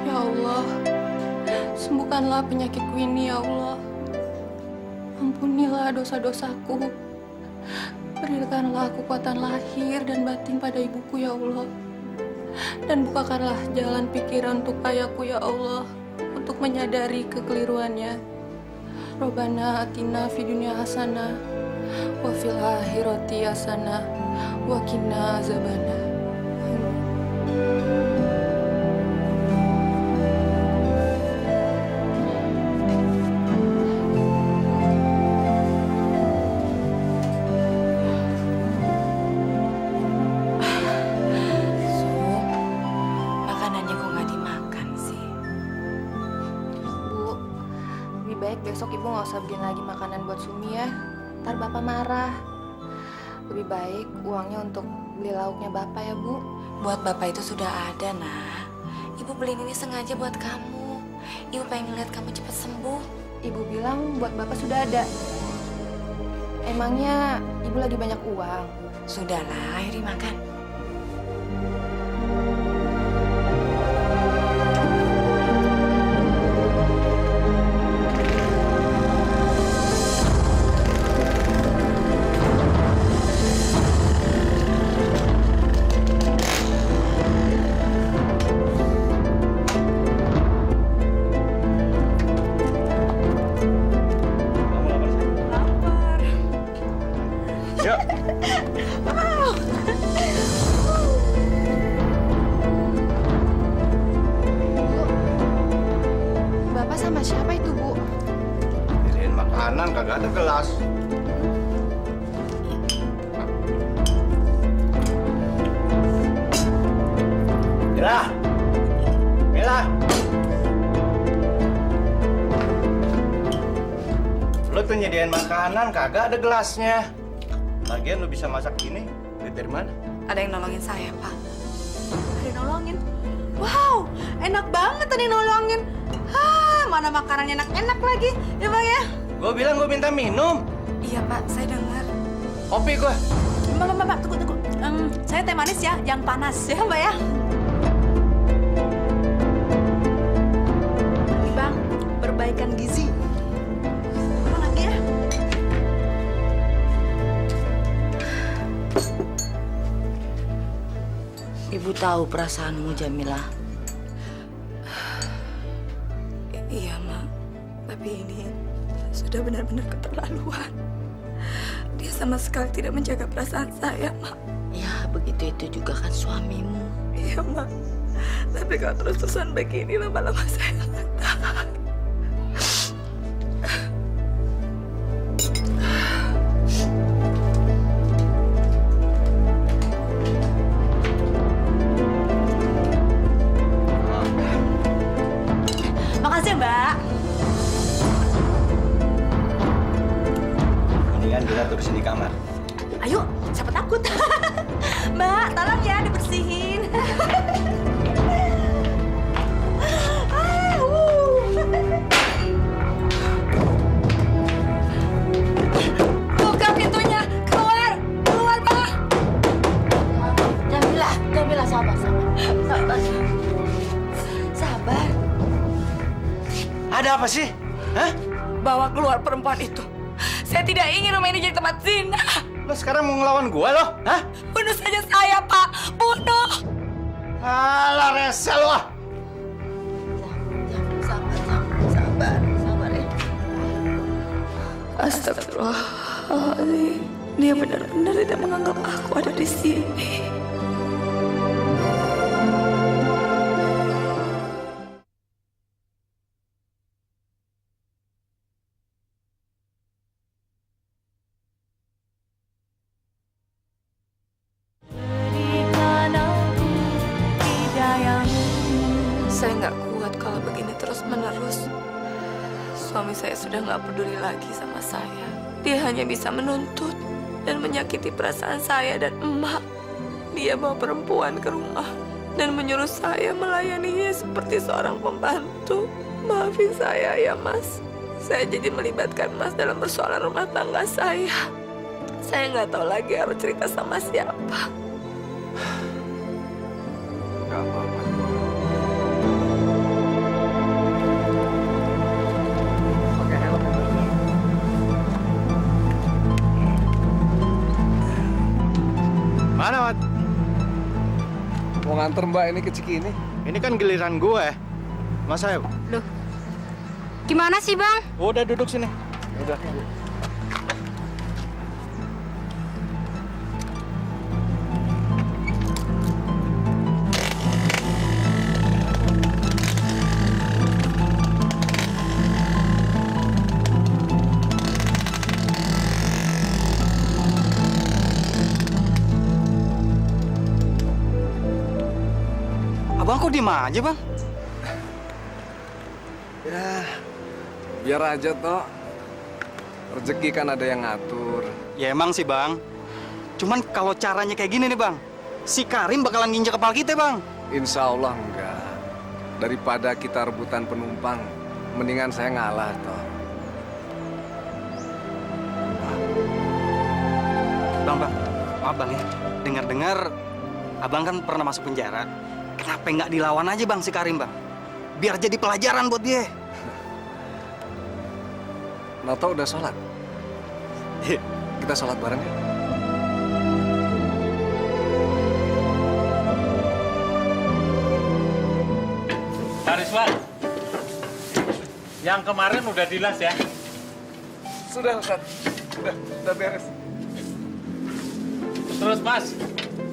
Ya Allah, sembuhkanlah penyakitku ini ya Allah. Ampunilah dosa-dosaku. Berikanlah kekuatan lahir dan batin pada ibuku ya Allah. Dan bukakanlah jalan pikiran untuk ayahku ya Allah, untuk menyadari kekeliruannya. Robbana atina fid dunya hasanah wa fil akhirati hasanah wa qina azabannar. Makanannya kok nggak dimakan sih? Bu, lebih baik besok ibu nggak usah bikin lagi makanan buat Sumi ya. Ntar bapak marah. Lebih baik uangnya untuk beli lauknya bapak ya bu. Buat bapak itu sudah ada, nah. Ibu beliin ini sengaja buat kamu. Ibu pengen lihat kamu cepat sembuh. Ibu bilang buat bapak sudah ada. Emangnya ibu lagi banyak uang? Sudahlah, ayo dimakan. makanan, kagak ada gelas. Mila! Mila! Lu tuh nyediain makanan, kagak ada gelasnya. Lagian lu bisa masak gini, duit dari mana? Ada yang nolongin saya, Pak. Ada yang nolongin. Wow, enak banget tadi nolongin. Mana makanannya enak-enak lagi, ya Bang ya? Gue bilang gue minta minum. Iya, Pak, saya dengar. Kopi gue. Mbak, tunggu. Saya teh manis ya, yang panas ya Mbak ya. Ini Bang, perbaikan gizi. Apa lagi ya? Ibu tahu perasaanmu, Jamilah. Iya, Mak. Tapi ini sudah benar-benar keterlaluan. Dia sama sekali tidak menjaga perasaan saya, Mak. Ya, begitu itu juga kan suamimu. Iya, Mak. Tapi kalau terus-terusan begini, lama-lama saya nggak tahan. Makasih ya, Mbak. Mendingan kita terusin di kamar. Ayo, siapa takut? Mbak, tolong ya dibersihin. Buka pintunya, keluar, Pak. Jamilah, sabar. Sabar. Ada apa sih? Hah? Bawa keluar perempuan itu. Saya tidak ingin rumah ini jadi tempat zina. Lo sekarang mau ngelawan gua lo? Hah? Bunuh saja saya, Pak. Bunuh. Alah, rese lo ah. Sabar ya. Astagfirullahaladzim. Dia benar-benar tidak menganggap aku ada di sini. Saya nggak kuat kalau begini terus-menerus. Suami saya sudah nggak peduli lagi sama saya. Dia hanya bisa menuntut dan menyakiti perasaan saya dan emak. Dia bawa perempuan ke rumah dan menyuruh saya melayaninya seperti seorang pembantu. Maafin saya ya, Mas. Saya jadi melibatkan Mas dalam persoalan rumah tangga saya. Saya nggak tahu lagi harus cerita sama siapa. Gak apa-apa. Mana, Mat? Mau nganter Mbak ini ke Cikini. Ini kan giliran gue. Masa ya? Loh, gimana sih Bang? Udah duduk sini. Udah. Abang kok diem aja, Bang? Ya, biar aja toh. Rezeki kan ada yang ngatur. Ya emang sih, Bang. Cuman kalau caranya kayak gini nih, Bang. Si Karim bakalan nginjek kepala kita, Bang. Insya Allah enggak. Daripada kita rebutan penumpang, mendingan saya ngalah toh. Bang, maaf Bang ya. Dengar-dengar Abang kan pernah masuk penjara. Kenapa nggak dilawan aja, Bang, si Karim, Bang? Biar jadi pelajaran buat dia. Noto udah sholat. Kita sholat bareng ya. Pak Rizwan, yang kemarin udah dilas ya? Sudah, Ustaz. Udah beres. Terus Mas,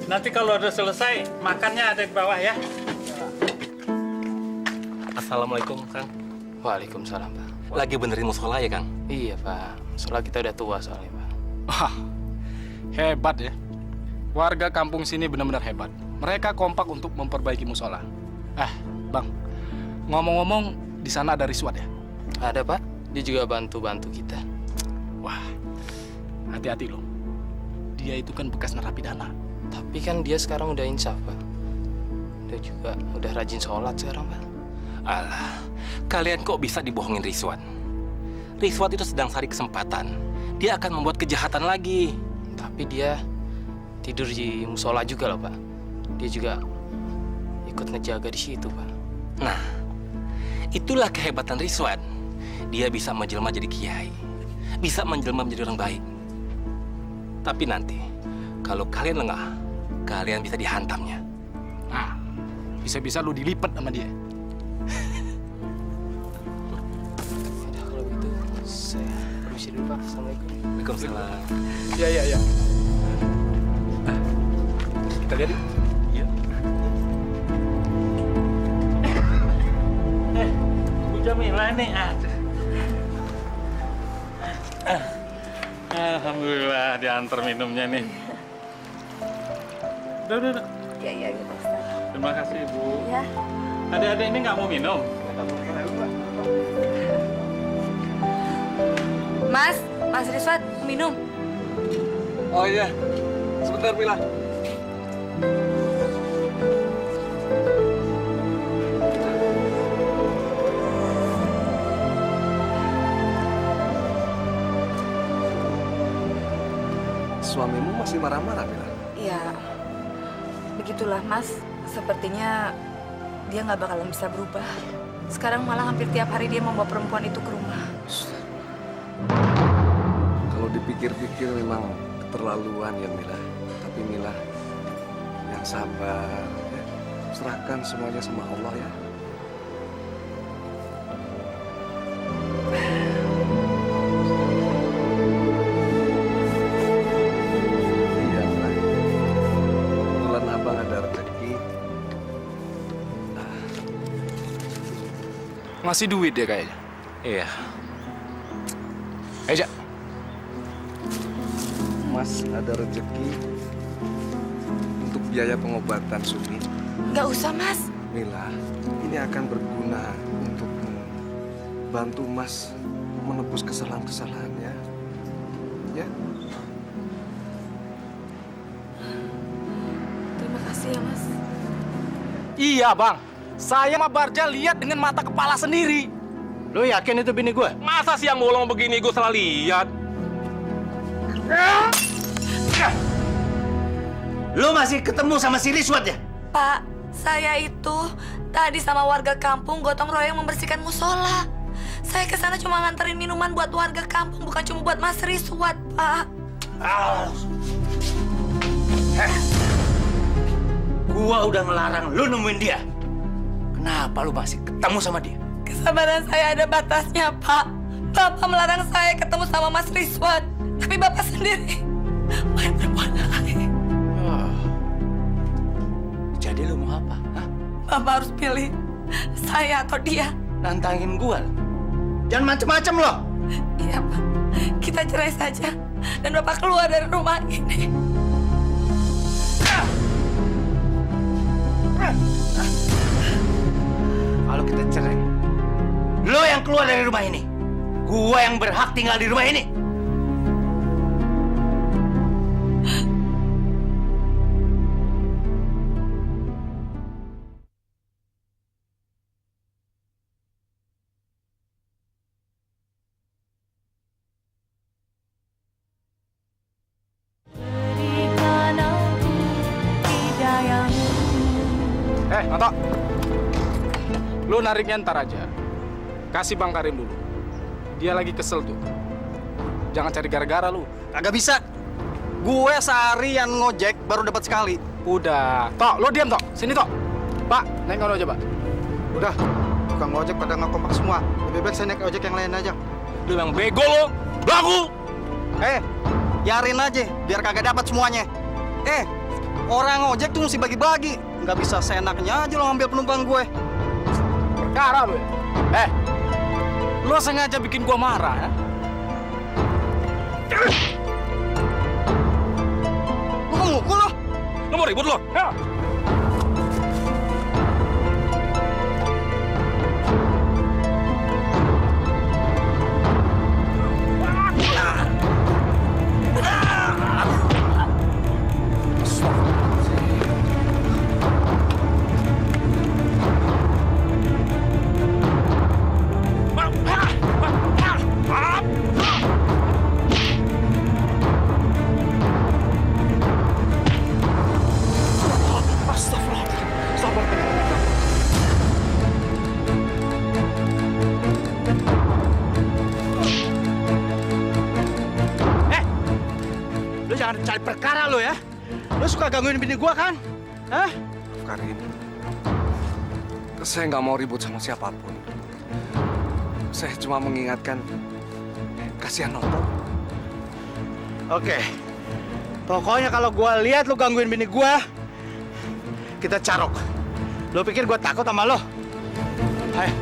nanti kalau udah selesai, makannya ada di bawah ya. Assalamualaikum, Kang. Waalaikumsalam, Pak. lagi benerin musola ya, Kang? Iya, Pak. Soalnya kita udah tua soalnya, Pak. Wah, hebat ya. Warga kampung sini benar-benar hebat. Mereka kompak untuk memperbaiki musola. Bang, ngomong-ngomong, di sana ada Riswat ya? Ada, Pak. Dia juga bantu-bantu kita. Wah, hati-hati loh. Dia itu kan bekas narapidana. Tapi kan dia sekarang udah insaf, Pak. Dia juga udah rajin sholat sekarang, Pak. Alah, kalian kok bisa dibohongin Riswat? Riswat itu sedang cari kesempatan. Dia akan membuat kejahatan lagi. Tapi dia tidur di musola juga loh, Pak. Dia juga ikut ngejaga di situ, Pak. Nah, itulah kehebatan Riswat. Dia bisa menjelma jadi kiai. Bisa menjelma menjadi orang baik. Tapi nanti, kalau kalian lengah, kalian bisa dihantamnya. Nah, bisa-bisa lu dilipat sama dia. Kalau gitu, saya permisi dulu, Pak. Assalamualaikum. Waalaikumsalam. Iya. Kita lihat yuk. Iya. Bu Jamila nih, Alhamdulillah diantar minumnya nih. Udah. Iya, gitu, Ustaz. Terima kasih, Bu. Ya. Adik-adik ini nggak mau minum? Mas Riswat, minum. Oh iya, sebentar Mila. Suamimu masih marah-marah, Mila? Ya, begitulah Mas. Sepertinya dia nggak bakalan bisa berubah. Sekarang malah hampir tiap hari dia membawa perempuan itu ke rumah. Kalau dipikir-pikir memang keterlaluan ya Mila. Tapi Mila yang sabar, ya. Serahkan semuanya sama Allah ya. Iya Mila. Bulan abang ada rezeki. Ngasih duit dia kayaknya. Iya. Eja. Mas ada rezeki untuk biaya pengobatan Sumi. Nggak usah, Mas. Mila, ini akan berguna untukmu. Bantu Mas menebus kesalahan-kesalahannya. Ya? Terima kasih ya, Mas. Iya, Bang. Saya sama Barja lihat dengan mata kepala sendiri. Lu yakin itu bini gue? Masa siang bolong begini gue salah lihat? Lu masih ketemu sama si Riswat ya? Pak, saya itu tadi sama warga kampung gotong royong membersihkan musola. Saya ke sana cuma nganterin minuman buat warga kampung, bukan cuma buat Mas Riswat, Pak. Gua udah ngelarang lu nemuin dia. Kenapa lu masih ketemu sama dia? Kesabaran saya ada batasnya, Pak. Bapak melarang saya ketemu sama Mas Riswat. Tapi Bapak sendiri main perempuan lain. Jadi lu mau apa? Hah? Bapak harus pilih saya atau dia. Nantangin gua lo. Jangan macem-macem lo. Iya, Pak. Kita cerai saja. Dan Bapak keluar dari rumah ini. Kalau kita cerai, lo yang keluar dari rumah ini. Gua yang berhak tinggal di rumah ini. Noto. Lu nariknya ntar aja. Kasih Bang Karim dulu. Dia lagi kesel tuh. Jangan cari gara-gara lu. Kagak bisa. Gue seharian ngojek baru dapat sekali. Udah. Tok, lu diam, Tok. Sini, Tok. Pak, naik ngono aja, Pak. Udah. Tukang ojek pada nggak kompak semua. Lebih baik saya naik ojek yang lain aja. Lu memang bego lo. Belagu. Biarin aja biar kagak dapat semuanya. Orang ojek tuh mesti bagi-bagi. Nggak bisa seenaknya aja lo ngambil penumpang gue. Perkara lu ya. Lo sengaja bikin gua marah, ya? Lu mau mukul lo? Lu mau ribut lo? Ya. Lu jangan cari perkara lo ya. Lu suka gangguin bini gua kan? Hah? Karim, saya nggak mau ribut sama siapapun. Saya cuma mengingatkan, kasihan Noto. Oke. Pokoknya kalau gua lihat lu gangguin bini gua, kita carok. Lu pikir gua takut sama lo? Hai.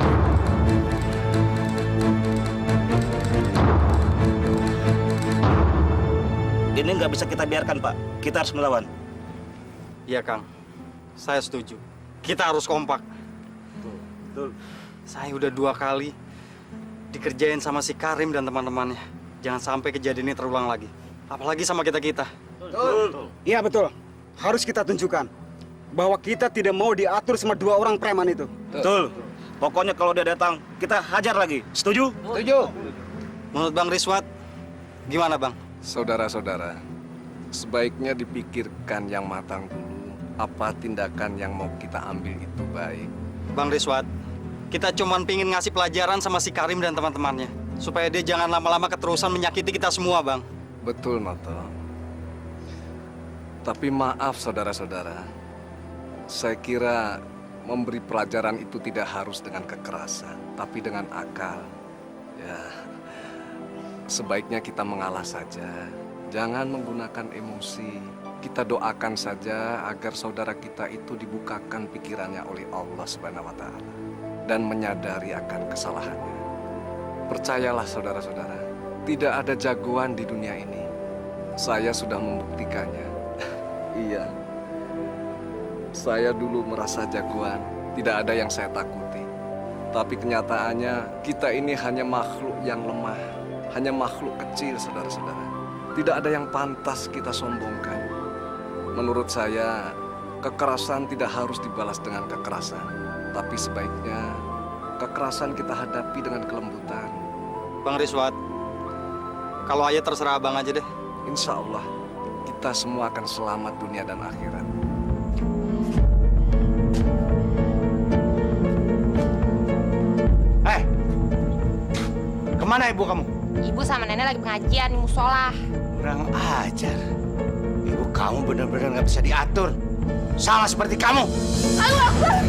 Ini nggak bisa kita biarkan, Pak. Kita harus melawan. Iya, Kang. Saya setuju. Kita harus kompak. Betul. Saya udah 2 kali dikerjain sama si Karim dan teman-temannya. Jangan sampai kejadian ini terulang lagi. Apalagi sama kita-kita. Iya betul. Harus kita tunjukkan bahwa kita tidak mau diatur sama 2 orang preman itu. Betul. Pokoknya kalau dia datang, kita hajar lagi. Setuju? Setuju. Menurut Bang Riswat, gimana Bang? Saudara-saudara, sebaiknya dipikirkan yang matang dulu. Apa tindakan yang mau kita ambil itu baik. Bang Riswat, kita cuman pingin ngasih pelajaran sama si Karim dan teman-temannya. Supaya dia jangan lama-lama keterusan menyakiti kita semua, Bang. Betul, Noto. Tapi maaf, saudara-saudara. Saya kira memberi pelajaran itu tidak harus dengan kekerasan, tapi dengan akal. Ya, sebaiknya kita mengalah saja. Jangan menggunakan emosi. Kita doakan saja agar saudara kita itu dibukakan pikirannya oleh Allah Subhanahu wa Ta'ala dan menyadari akan kesalahannya. Percayalah saudara-saudara, tidak ada jagoan di dunia ini. Saya sudah membuktikannya. Iya. Saya dulu merasa jagoan, tidak ada yang saya takuti. Tapi kenyataannya kita ini hanya makhluk yang lemah, hanya makhluk kecil, saudara-saudara. Tidak ada yang pantas kita sombongkan. Menurut saya, kekerasan tidak harus dibalas dengan kekerasan. Tapi sebaiknya kekerasan kita hadapi dengan kelembutan. Bang Riswat, kalau ayah terserah abang aja deh. Insya Allah, kita semua akan selamat dunia dan akhirat. Hei, kemana ibu kamu? Ibu sama nenek lagi pengajian di musola. Kurang ajar. Ibu kamu benar-benar nggak bisa diatur. Sama seperti kamu. Allahu Akbar.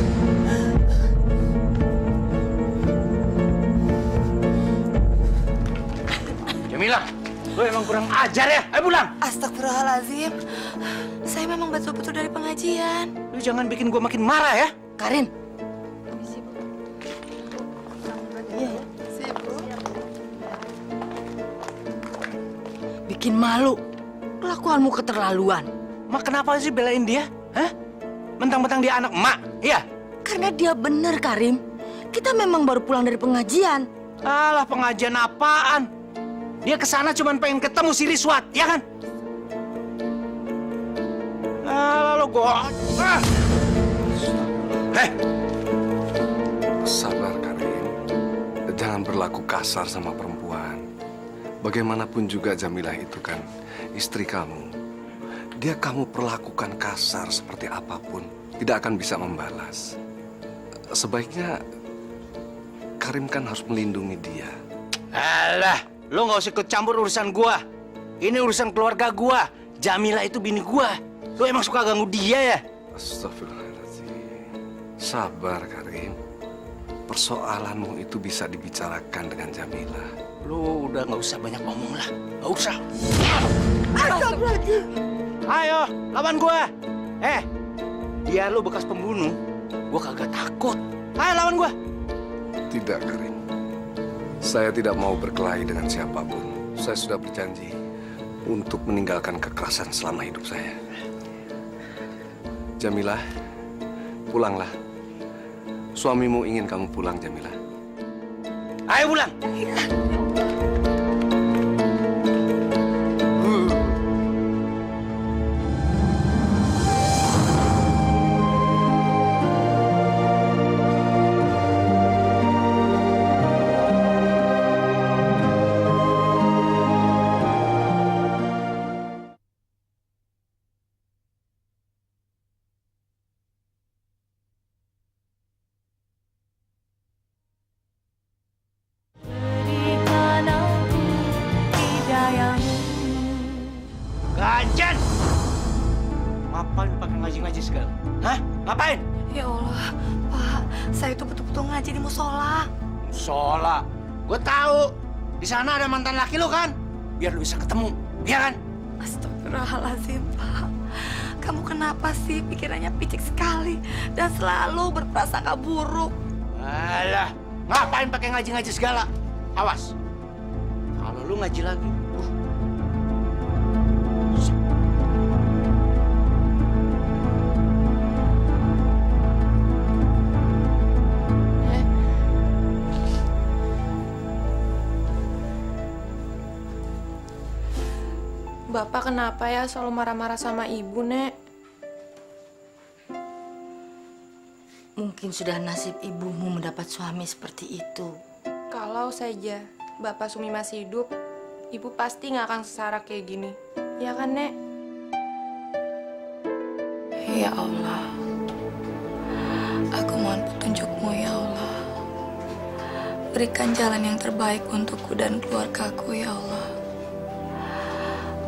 Jamila, lu emang kurang ajar ya? Ayo pulang. Astagfirullahaladzim. Saya memang betul-betul dari pengajian. Lu jangan bikin gua makin marah ya. Karin, bikin malu. Kelakuanmu keterlaluan. Mak kenapa sih belain dia? Hah? Mentang-mentang dia anak emak, iya? Karena dia bener, Karim. Kita memang baru pulang dari pengajian. Alah, pengajian apaan? Dia kesana cuma pengen ketemu si Riswat, ya kan? Alah, lo gua... Sabar, Karim. Jangan berlaku kasar sama perempuan. Bagaimanapun juga Jamilah itu kan istri kamu. Dia kamu perlakukan kasar seperti apapun, tidak akan bisa membalas. Sebaiknya Karim kan harus melindungi dia. Alah, lo nggak usah ikut campur urusan gua. Ini urusan keluarga gua. Jamilah itu bini gua. Lo emang suka ganggu dia ya? Astagfirullahaladzim. Sabar, Karim. Persoalanmu itu bisa dibicarakan dengan Jamilah. Lo udah nggak usah banyak ngomong lah. Nggak usah. Astagfirullahaladzim. Ayo, lawan gua. Dia lo bekas pembunuh. Gua kagak takut. Ayo lawan gua. Tidak, Karim. Saya tidak mau berkelahi dengan siapapun. Saya sudah berjanji untuk meninggalkan kekerasan selama hidup saya. Jamilah, pulanglah. Suamimu ingin kamu pulang, Jamilah. Ayo pulang. Ganjen! Ngapain pakai ngaji-ngaji segala? Hah? Ngapain? Ya Allah, Pak, saya itu betul-betul ngaji di musola. Musola? Gue tahu. Di sana ada mantan laki lu kan? Biar lu bisa ketemu, iya kan? Astagfirullahaladzim, Pak. Kamu kenapa sih pikirannya picik sekali dan selalu berprasangka buruk? Alah, ngapain pakai ngaji-ngaji segala? Awas. Kalau lu ngaji lagi, Bapak kenapa ya selalu marah-marah sama ibu, Nek? Mungkin sudah nasib ibumu mendapat suami seperti itu. Kalau saja Bapak Sumi masih hidup, ibu pasti nggak akan sengsara kayak gini. Ya kan, Nek? Ya Allah, aku mohon petunjukmu ya Allah. Berikan jalan yang terbaik untukku dan keluargaku ya Allah.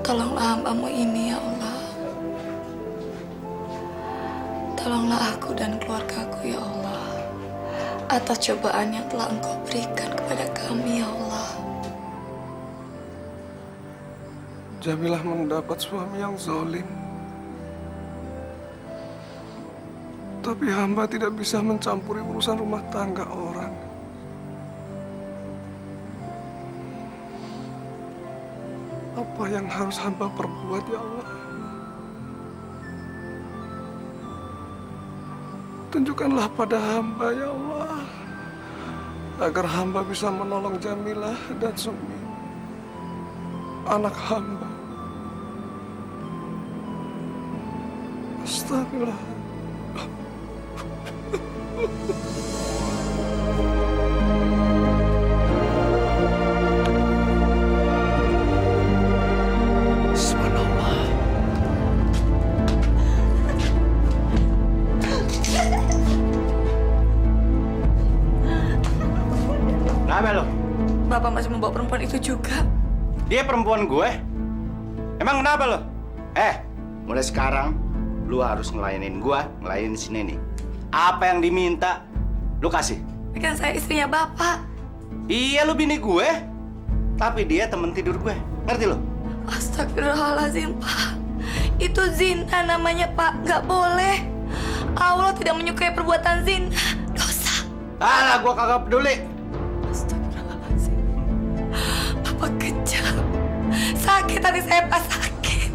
Tolonglah hamba-Mu ini ya Allah. Tolonglah aku dan keluargaku ya Allah atas cobaan yang telah Engkau berikan kepada kami ya Allah. Jamilah mendapat suami yang zalim. Tapi hamba tidak bisa mencampuri urusan rumah tangga orang. Apa yang harus hamba perbuat, ya Allah? Tunjukkanlah pada hamba, ya Allah, agar hamba bisa menolong Jamilah dan Sumi, anak hamba. Astagfirullah. Kenapa lo? Bapak masih membawa perempuan itu juga. Dia perempuan gue? Emang kenapa lo? Mulai sekarang lu harus ngelayanin gue, ngelayanin si Neni. Apa yang diminta, lu kasih. Kan saya istrinya Bapak. Iya, lu bini gue. Tapi dia temen tidur gue. Ngerti lo? Astagfirullahaladzim, Pak. Itu zina namanya, Pak. Nggak boleh. Allah tidak menyukai perbuatan zina. Dosa. Alah, gue kagak peduli. Astagfirullahaladzim. Bapak kejam. Sakit hati saya, Pak. Sakit.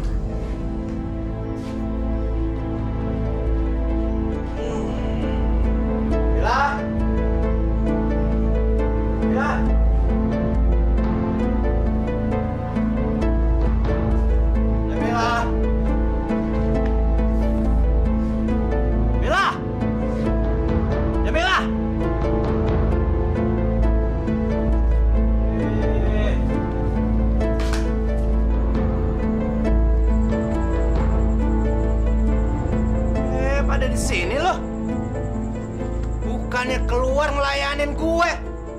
Mila. Mila. Mila. Mila. Mila. Pada di sini loh. Bukannya keluar ngelayanin gue,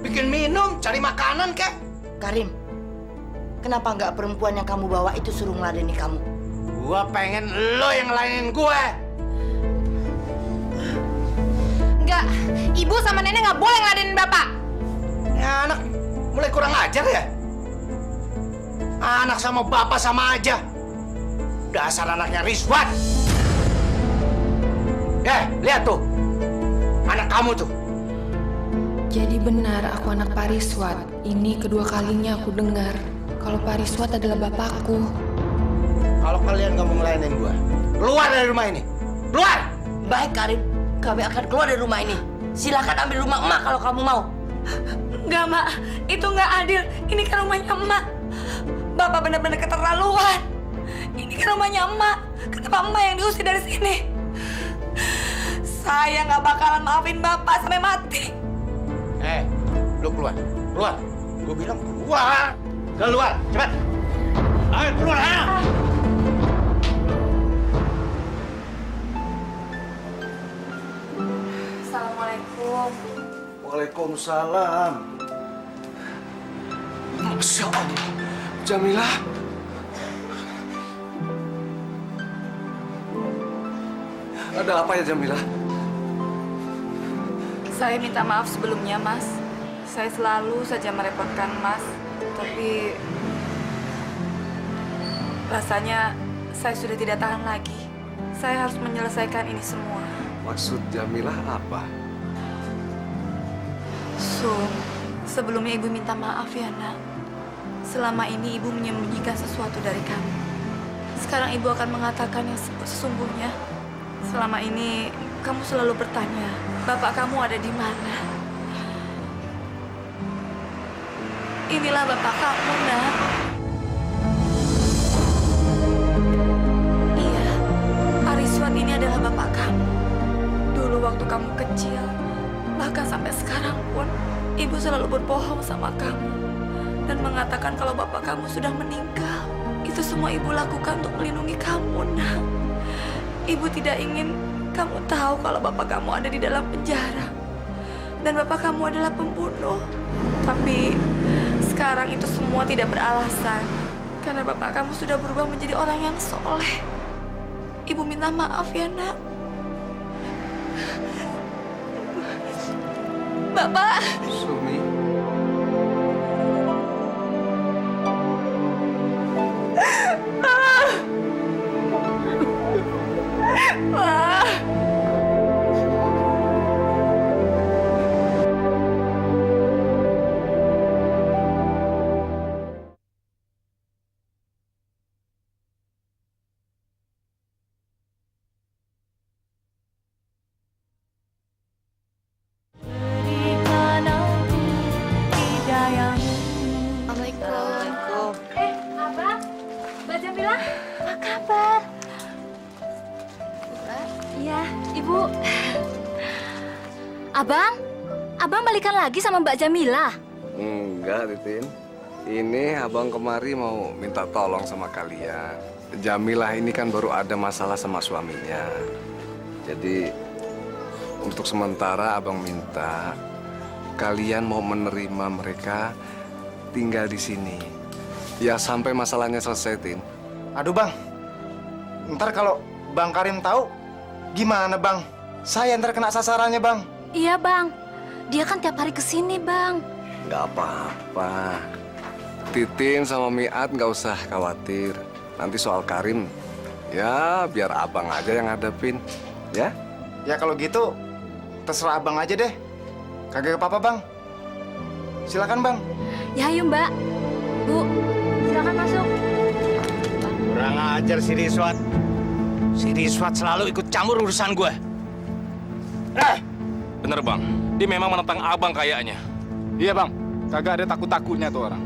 bikin minum, cari makanan kek. Karim, kenapa nggak perempuan yang kamu bawa itu suruh ngeladeni kamu? Gua pengen lo yang ngelayanin gue. Enggak, ibu sama nenek nggak boleh ngeladenin bapak. Ya anak mulai kurang ajar ya. Anak sama bapak sama aja. Dasar anaknya Rizwan. Lihat tuh. Anak kamu tuh. Jadi benar aku anak Pak Rizwan. Ini kedua kalinya aku dengar kalau Pak Riswat adalah bapakku. Kalau kalian nggak mau ngelayanin gua, keluar dari rumah ini. Keluar! Baik, Karim. Kami akan keluar dari rumah ini. Silakan ambil rumah emak kalau kamu mau. Enggak, Mak. Itu nggak adil. Ini kan rumahnya emak. Bapak benar-benar keterlaluan. Ini kan rumahnya emak. Kenapa emak yang diusir dari sini? Saya nggak bakalan maafin Bapak sampai mati. Lu keluar. Keluar. Gua bilang keluar. Keluar, cepat. Ayo keluar, ayo. Assalamualaikum. Waalaikumsalam. Masya Allah, Jamilah. Ada apa ya, Jamilah? Saya minta maaf sebelumnya, Mas. Saya selalu saja merepotkan Mas. Tapi rasanya saya sudah tidak tahan lagi. Saya harus menyelesaikan ini semua. Maksud Jamilah apa? Sebelumnya Ibu minta maaf ya, Nak. Selama ini Ibu menyembunyikan sesuatu dari kamu. Sekarang Ibu akan mengatakan yang sesungguhnya. Selama ini kamu selalu bertanya, Bapak kamu ada di mana? Inilah Bapak kamu, Nak. Iya, Ariswan ini adalah Bapak kamu. Dulu waktu kamu kecil, bahkan sampai sekarang pun, Ibu selalu berbohong sama kamu dan mengatakan kalau Bapak kamu sudah meninggal. Itu semua Ibu lakukan untuk melindungi kamu, Nak. Ibu tidak ingin kamu tahu kalau Bapak kamu ada di dalam penjara dan Bapak kamu adalah pembunuh. Tapi sekarang itu semua tidak beralasan karena Bapak kamu sudah berubah menjadi orang yang soleh. Ibu minta maaf ya, Nak. Bapak. Sumi. Assalamualaikum. Abang, Mbak Jamila, apa kabar? Iya, Ibu. Abang balikan lagi sama Mbak Jamila? Enggak, Titin. Ini abang kemari mau minta tolong sama kalian. Jamilah ini kan baru ada masalah sama suaminya. Jadi untuk sementara abang minta kalian mau menerima mereka tinggal di sini. Ya sampai masalahnya selesai, Tin. Aduh, Bang. Ntar kalau Bang Karim tahu, gimana, Bang? Saya ntar kena sasarannya, Bang. Iya, Bang. Dia kan tiap hari kesini, Bang. Nggak apa-apa. Titin sama Miat nggak usah khawatir. Nanti soal Karim, ya biar abang aja yang hadapin, ya? Ya kalau gitu, terserah Abang aja deh. Kagak apa-apa, Bang. Silakan, Bang. Ya, ayo, Mbak. Bu, silakan masuk. Kurang ajar si Riswat. Si Riswat selalu ikut campur urusan gue. Bener, Bang. Dia memang menentang abang kayaknya. Iya, Bang. Kagak ada takut-takutnya tuh orang.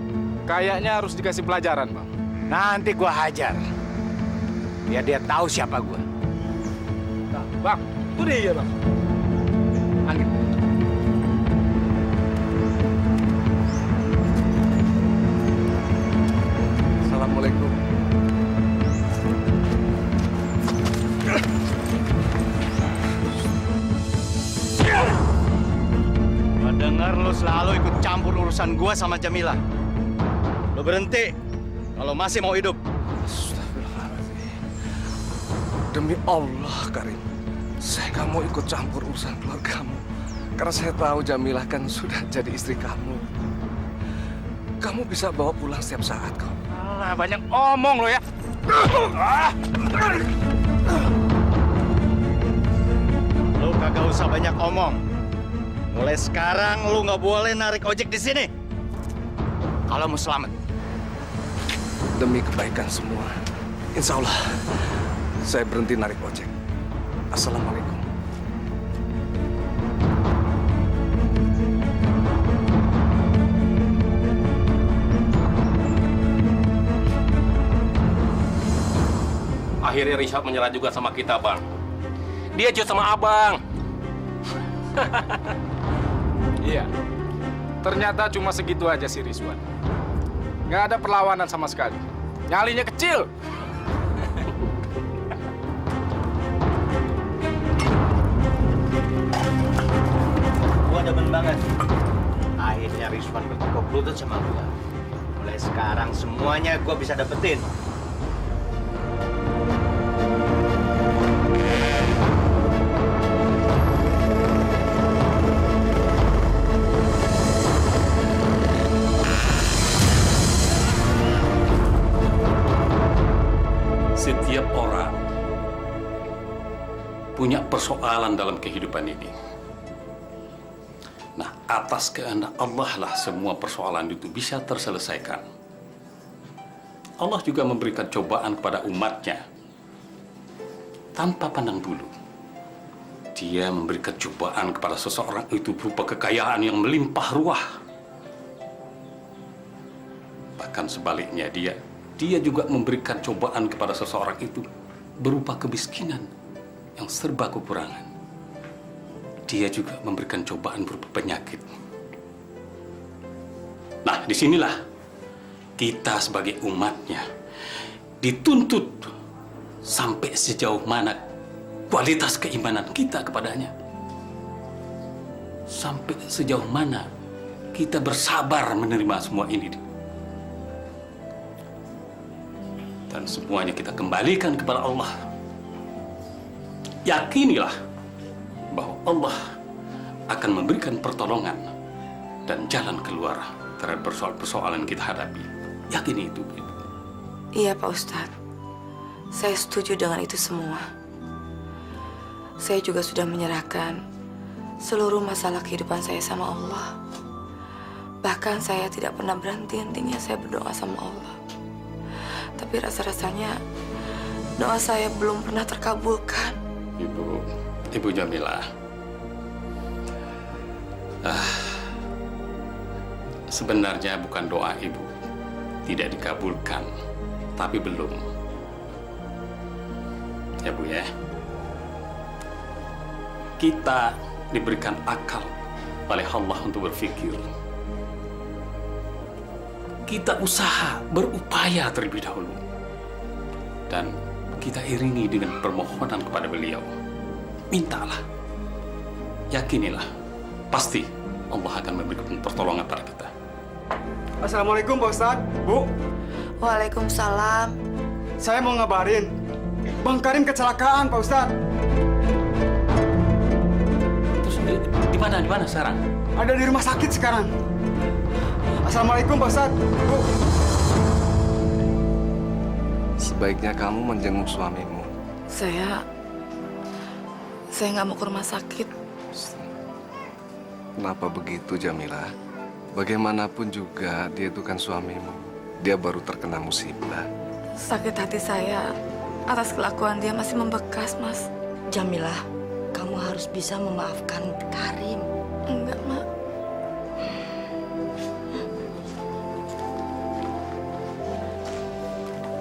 Kayaknya harus dikasih pelajaran, Bang. Nanti gue hajar. Biar dia tahu siapa gue. Nah, Bang, itu dia, Bang. Angin. Assalamualaikum. Gue dengar lo selalu ikut campur urusan gue sama Jamila. Lo berhenti kalau masih mau hidup. Astagfirullahaladzim. Demi Allah, Karim. Saya nggak mau ikut campur urusan keluargamu. Karena saya tahu Jamilah kan sudah jadi istri kamu. Kamu bisa bawa pulang setiap saat kok. Alah, banyak omong lo ya. Lo kagak usah banyak omong. Mulai sekarang lo nggak boleh narik ojek di sini. kalau mau selamat. Demi kebaikan semua, insya Allah saya berhenti narik ojek. Assalamualaikum. Akhirnya Rishad menyerah juga sama kita, Bang. Dia jauh sama abang. Iya. Ternyata cuma segitu aja si Rizwan. Nggak ada perlawanan sama sekali. Nyalinya kecil. Gua demen banget. Akhirnya Rizwan bertukuk lutut sama gua. Mulai sekarang semuanya gua bisa dapetin. Setiap orang punya persoalan dalam kehidupan ini. Nah, atas kehendak Allah lah semua persoalan itu bisa terselesaikan. Allah juga memberikan cobaan kepada umatnya tanpa pandang bulu. Dia memberikan cobaan kepada seseorang itu berupa kekayaan yang melimpah ruah. Bahkan sebaliknya dia juga memberikan cobaan kepada seseorang itu berupa kemiskinan yang serba kekurangan. Dia juga memberikan cobaan berupa penyakit. Nah, disinilah kita sebagai umatnya dituntut sampai sejauh mana kualitas keimanan kita kepadanya. Sampai sejauh mana kita bersabar menerima semua ini. Dan semuanya kita kembalikan kepada Allah. Yakinilah bahwa Allah akan memberikan pertolongan dan jalan keluar terhadap persoalan-persoalan yang kita hadapi. Yakini itu, Ibu. Iya, Pak Ustadz. Saya setuju dengan itu semua. Saya juga sudah menyerahkan seluruh masalah kehidupan saya sama Allah. Bahkan saya tidak pernah berhenti-hentinya saya berdoa sama Allah. Tapi rasa-rasanya doa saya belum pernah terkabulkan. Ibu Jamilah. Sebenarnya bukan doa Ibu tidak dikabulkan, tapi belum. Ya Bu ya. Kita diberikan akal oleh Allah untuk berpikir. Kita usaha, berupaya terlebih dahulu. Dan kita iringi dengan permohonan kepada beliau. Mintalah. Yakinilah. Pasti Allah akan memberikan pertolongan pada kita. Assalamualaikum Pak Ustadz. Bu. Waalaikumsalam. Saya mau ngabarin. Bang Karim kecelakaan Pak Ustadz. Terus di mana sekarang? Ada di rumah sakit sekarang. Assalamualaikum Pak Ustadz. Bu. Sebaiknya kamu menjenguk suamimu. Saya nggak mau ke rumah sakit. Kenapa begitu, Jamilah? Bagaimanapun juga dia itu kan suamimu. Dia baru terkena musibah. Sakit hati saya atas kelakuan dia masih membekas, Mas. Jamilah, kamu harus bisa memaafkan Karim. Enggak, Mak.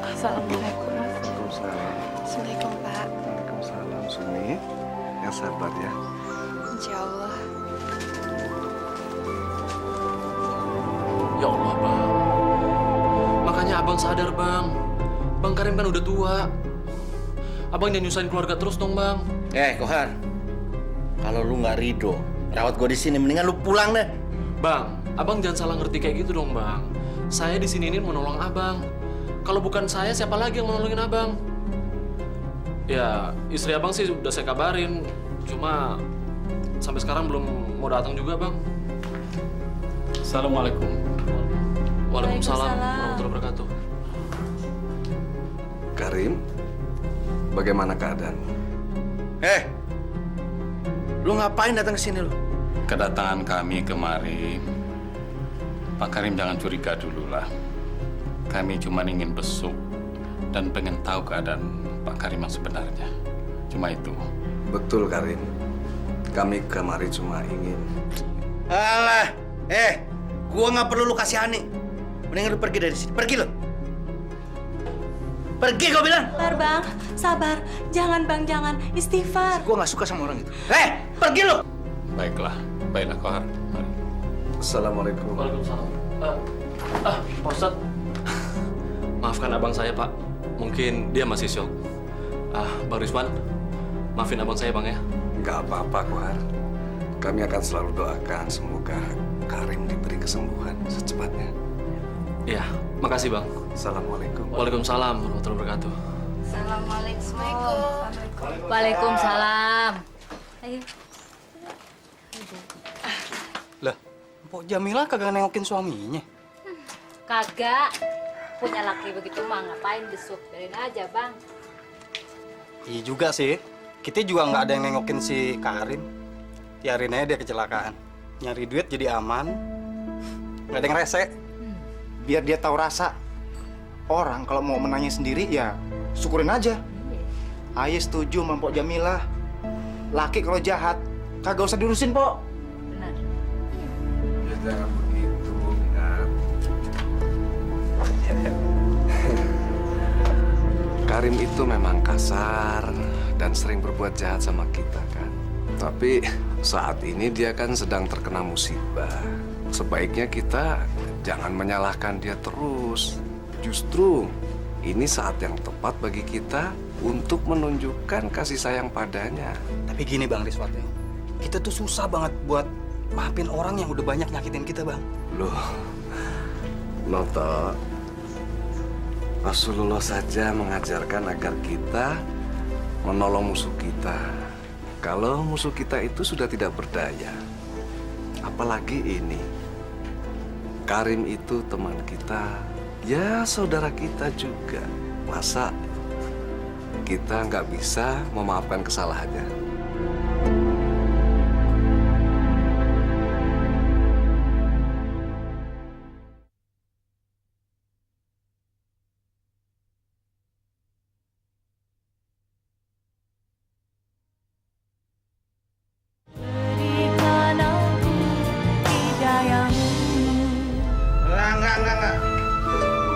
Assalamualaikum. Waalaikumsalam. Assalamualaikum, Pak. Waalaikumsalam, Sumi. Yang sabar ya. Insya Allah. Ya Allah, Bang. Makanya Abang sadar, Bang. Bang Karim kan udah tua. Abang jangan nyusahin keluarga terus dong, Bang. Kohar. Kalau lu nggak ridho, rawat gue di sini, mendingan lu pulang deh. Bang, Abang jangan salah ngerti kayak gitu dong, Bang. Saya di sini ini menolong Abang. Kalau bukan saya, siapa lagi yang mau nolongin Abang? Ya, istri Abang sih udah saya kabarin. Cuma sampai sekarang belum mau datang juga, Bang. Assalamualaikum. Waalaikumsalam warahmatullahi wabarakatuh. Karim, bagaimana keadaanmu? Lu ngapain datang ke sini lu? Kedatangan kami kemari Pak Karim jangan curiga dulu lah. Kami cuma ingin besuk dan pengen tahu keadaan Pak Karim yang sebenarnya. Cuma itu. Betul, Karim. Kami kemari cuma ingin... Alah, gua nggak perlu lu kasihani. Mendingan lu pergi dari sini. Pergi lu. Pergi gua bilang. Sabar bang, sabar. Jangan bang, jangan. Istighfar. Gua nggak suka sama orang itu. Pergi lu. Baiklah, baiklah Kohar. Mari. Assalamualaikum. Waalaikumsalam. Pak Ustadz. Maafkan abang saya, Pak. Mungkin dia masih syok. Bang Rizwan, maafin abang saya, Bang ya. Nggak apa-apa, Kohar. Kami akan selalu doakan semoga Karim diberi kesembuhan secepatnya. Iya, makasih Bang. Assalamualaikum. Waalaikumsalam warahmatullahi wabarakatuh. Assalamualaikum. Waalaikumsalam. Ayo. Lah, Mpok Jamila kagak nengokin suaminya? Kagak. Punya laki begitu mah ngapain besuk? Biarin aja, Bang. Iya juga sih. Kita juga nggak ada yang nengokin si Karim. Biarin aja dia kecelakaan. Nyari duit jadi aman. Nggak ada yang rese. Biar dia tahu rasa. Orang kalau mau menanya sendiri ya syukurin aja. Ayah setuju sama Mpok Jamila. Laki kalau jahat kagak usah diurusin, Pok. Benar. Ya jangan begitu, Minat. Karim itu memang kasar dan sering berbuat jahat sama kita kan. Tapi saat ini dia kan sedang terkena musibah. Sebaiknya kita jangan menyalahkan dia terus. Justru ini saat yang tepat bagi kita untuk menunjukkan kasih sayang padanya. Tapi gini Bang Rizwat, kita tuh susah banget buat maafin orang yang udah banyak nyakitin kita, Bang. Loh, Noto, Rasulullah saja mengajarkan agar kita menolong musuh kita. Kalau musuh kita itu sudah tidak berdaya, apalagi ini. Karim itu teman kita, ya saudara kita juga. Masa kita nggak bisa memaafkan kesalahannya? Enggak.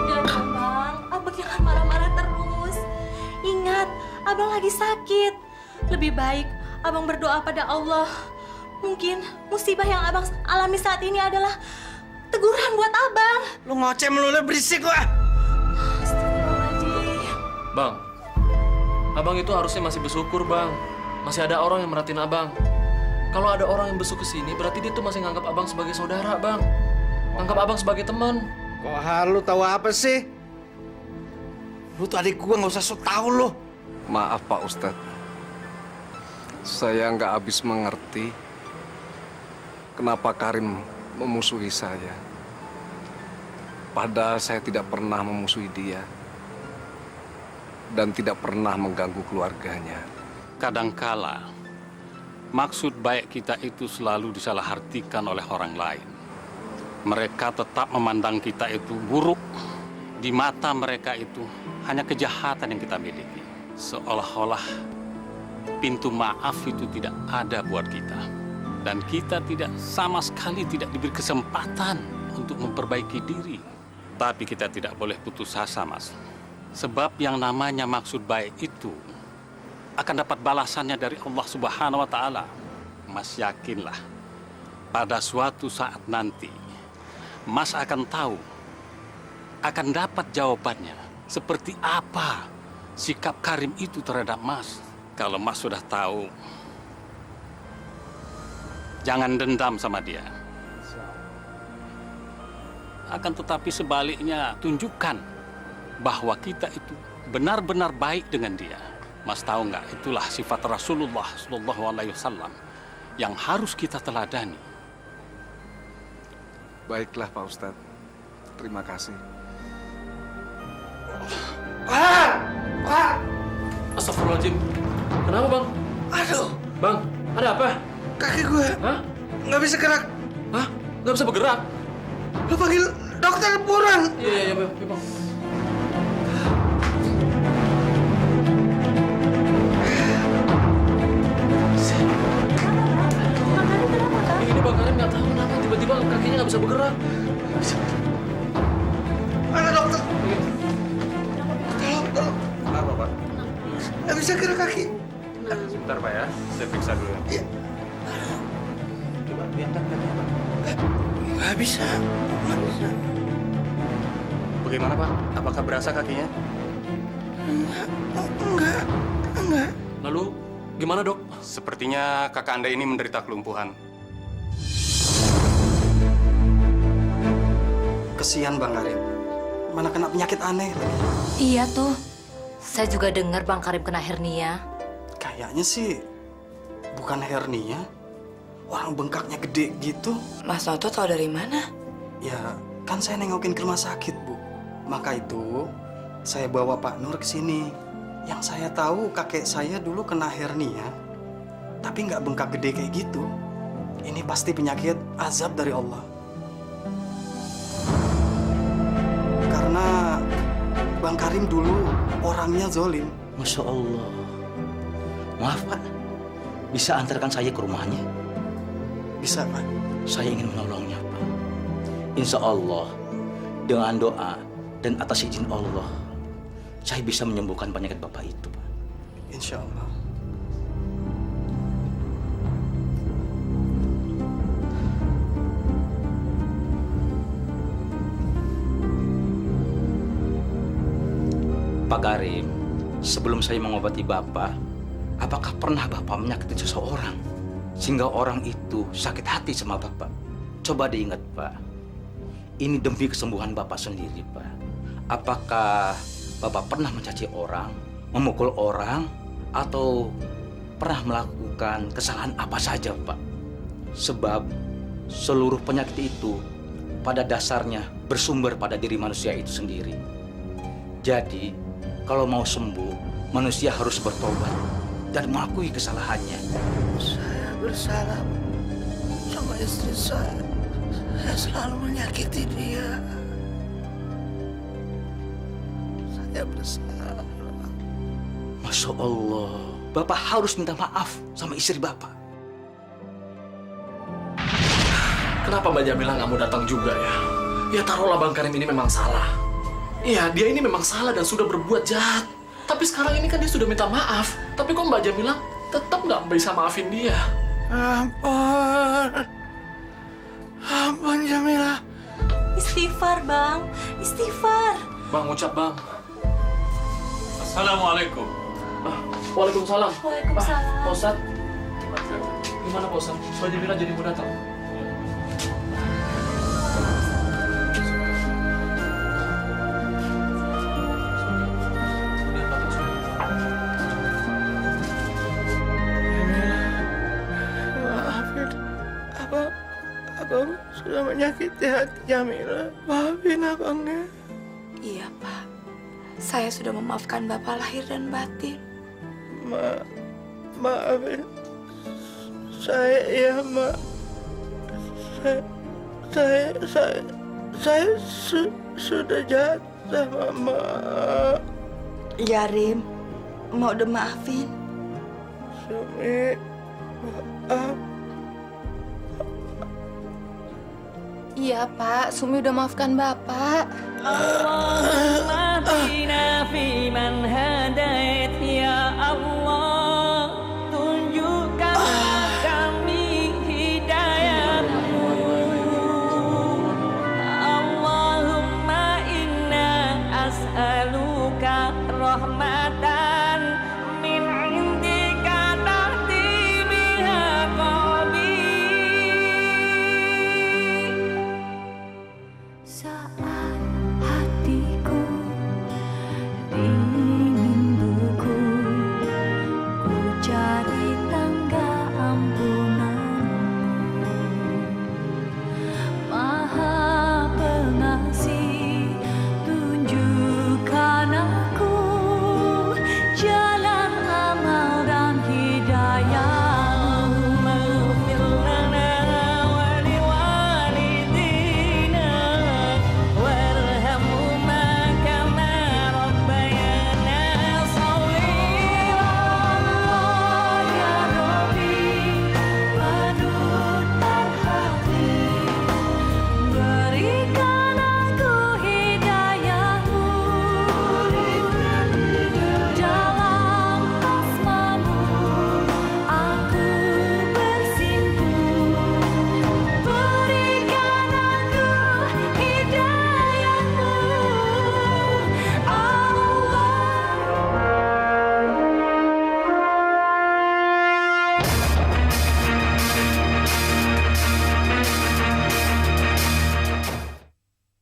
Udah dong, Bang. Abang jangan marah-marah terus. Ingat, Abang lagi sakit. Lebih baik Abang berdoa pada Allah. Mungkin musibah yang Abang alami saat ini adalah teguran buat Abang. Lu ngoceh melulu, berisik gua. Bang, abang itu harusnya masih bersyukur, Bang. Masih ada orang yang merhatiin abang. Kalau ada orang yang besuk ke sini, berarti dia tuh masih nganggap abang sebagai saudara, Bang. Nganggap abang sebagai teman. Kok lu tahu apa sih? Lu tuh adik gua, nggak usah sok tahu lu. Maaf Pak Ustadz, saya nggak habis mengerti kenapa Karim memusuhi saya. Padahal saya tidak pernah memusuhi dia dan tidak pernah mengganggu keluarganya. Kadangkala maksud baik kita itu selalu disalahartikan oleh orang lain. Mereka tetap memandang kita itu buruk. Di mata mereka itu hanya kejahatan yang kita miliki. Seolah-olah pintu maaf itu tidak ada buat kita. Dan kita tidak sama sekali tidak diberi kesempatan untuk memperbaiki diri. Tapi kita tidak boleh putus asa, Mas. Sebab yang namanya maksud baik itu akan dapat balasannya dari Allah Subhanahu wa Ta'ala. Mas yakinlah, pada suatu saat nanti Mas akan tahu, akan dapat jawabannya. Seperti apa sikap Karim itu terhadap Mas. Kalau Mas sudah tahu, jangan dendam sama dia. Akan tetapi sebaliknya, tunjukkan bahwa kita itu benar-benar baik dengan dia. Mas tahu nggak, itulah sifat Rasulullah SAW yang harus kita teladani. Baiklah Pak Ustadz, terima kasih. Astagfirullahaladzim. Kenapa, Bang? Aduh. Bang, ada apa? Kaki gue. Hah? Nggak bisa gerak. Hah? Nggak bisa bergerak? Lu panggil dokter buruan. Iya, Bang. Ini Bang Karim nggak tahu kenapa tiba-tiba kakinya nggak bisa bergerak. Mana dokter? Tolong. Kenapa, Pak? Nggak bisa gerak kaki. Sebentar, Pak ya. Saya periksa dulu. Iya. Coba diangkat kakinya, Pak. Nggak bisa. Bagaimana, Pak? Apakah berasa kakinya? Enggak. Lalu gimana, Dok? Sepertinya kakak Anda ini menderita kelumpuhan. Kesian Bang Karim. Mana kena penyakit aneh lagi. Iya tuh. Saya juga dengar Bang Karim kena hernia. Kayaknya sih bukan hernia. Orang bengkaknya gede gitu. Mas Noto tahu dari mana? Ya, kan saya nengokin ke rumah sakit, Bu. Maka itu saya bawa Pak Nur ke sini. Yang saya tahu kakek saya dulu kena hernia, tapi nggak bengkak gede kayak gitu. Ini pasti penyakit azab dari Allah. Karena Bang Karim dulu orangnya zolim. Masya Allah. Maaf, Pak. Bisa antarkan saya ke rumahnya? Bisa, Pak. Saya ingin menolongnya, Pak. Insya Allah, dengan doa dan atas izin Allah, saya bisa menyembuhkan penyakit Bapak itu, Pak. Insya Allah. Pak Karim, sebelum saya mengobati Bapak, apakah pernah Bapak menyakiti seseorang sehingga orang itu sakit hati sama Bapak? Coba diingat, Pak. Ini demi kesembuhan Bapak sendiri, Pak. Apakah Bapak pernah mencaci orang, memukul orang, atau pernah melakukan kesalahan apa saja, Pak? Sebab seluruh penyakit itu pada dasarnya bersumber pada diri manusia itu sendiri. Jadi, kalau mau sembuh, manusia harus bertobat dan mengakui kesalahannya. Saya bersalah sama istri saya. Saya selalu menyakiti dia. Saya bersalah. Masya Allah, Bapak harus minta maaf sama istri Bapak. Kenapa Mbak Jamila nggak mau datang juga ya? Ya taruhlah Bang Karim ini memang salah. Iya, dia ini memang salah dan sudah berbuat jahat. Tapi sekarang ini kan dia sudah minta maaf. Tapi kok Mbak Jamila tetap nggak bisa maafin dia? Ampun Jamila. Istighfar, Bang. Istighfar. Bang, ucap Bang. Assalamualaikum. Waalaikumsalam. Waalaikumsalam. Pak Ustadz, gimana Pak Ustadz? Mbak Jamila jadi mau datang? Maafin. Abang sudah menyakiti hati Jamila. Maafin abangnya. Iya, Pak. Saya sudah memaafkan Bapak lahir dan batin. Maafin saya ya, Ma. Saya sudah jahat sama Ma. Yarim, mau udah maafin? Sumi, maaf. Iya, Pak. Sumi udah maafkan Bapak. Allahumma hdina fi man hadait ya Allah, tunjukkanlah kami hidayahmu. Allahumma inna as'aluka rahmat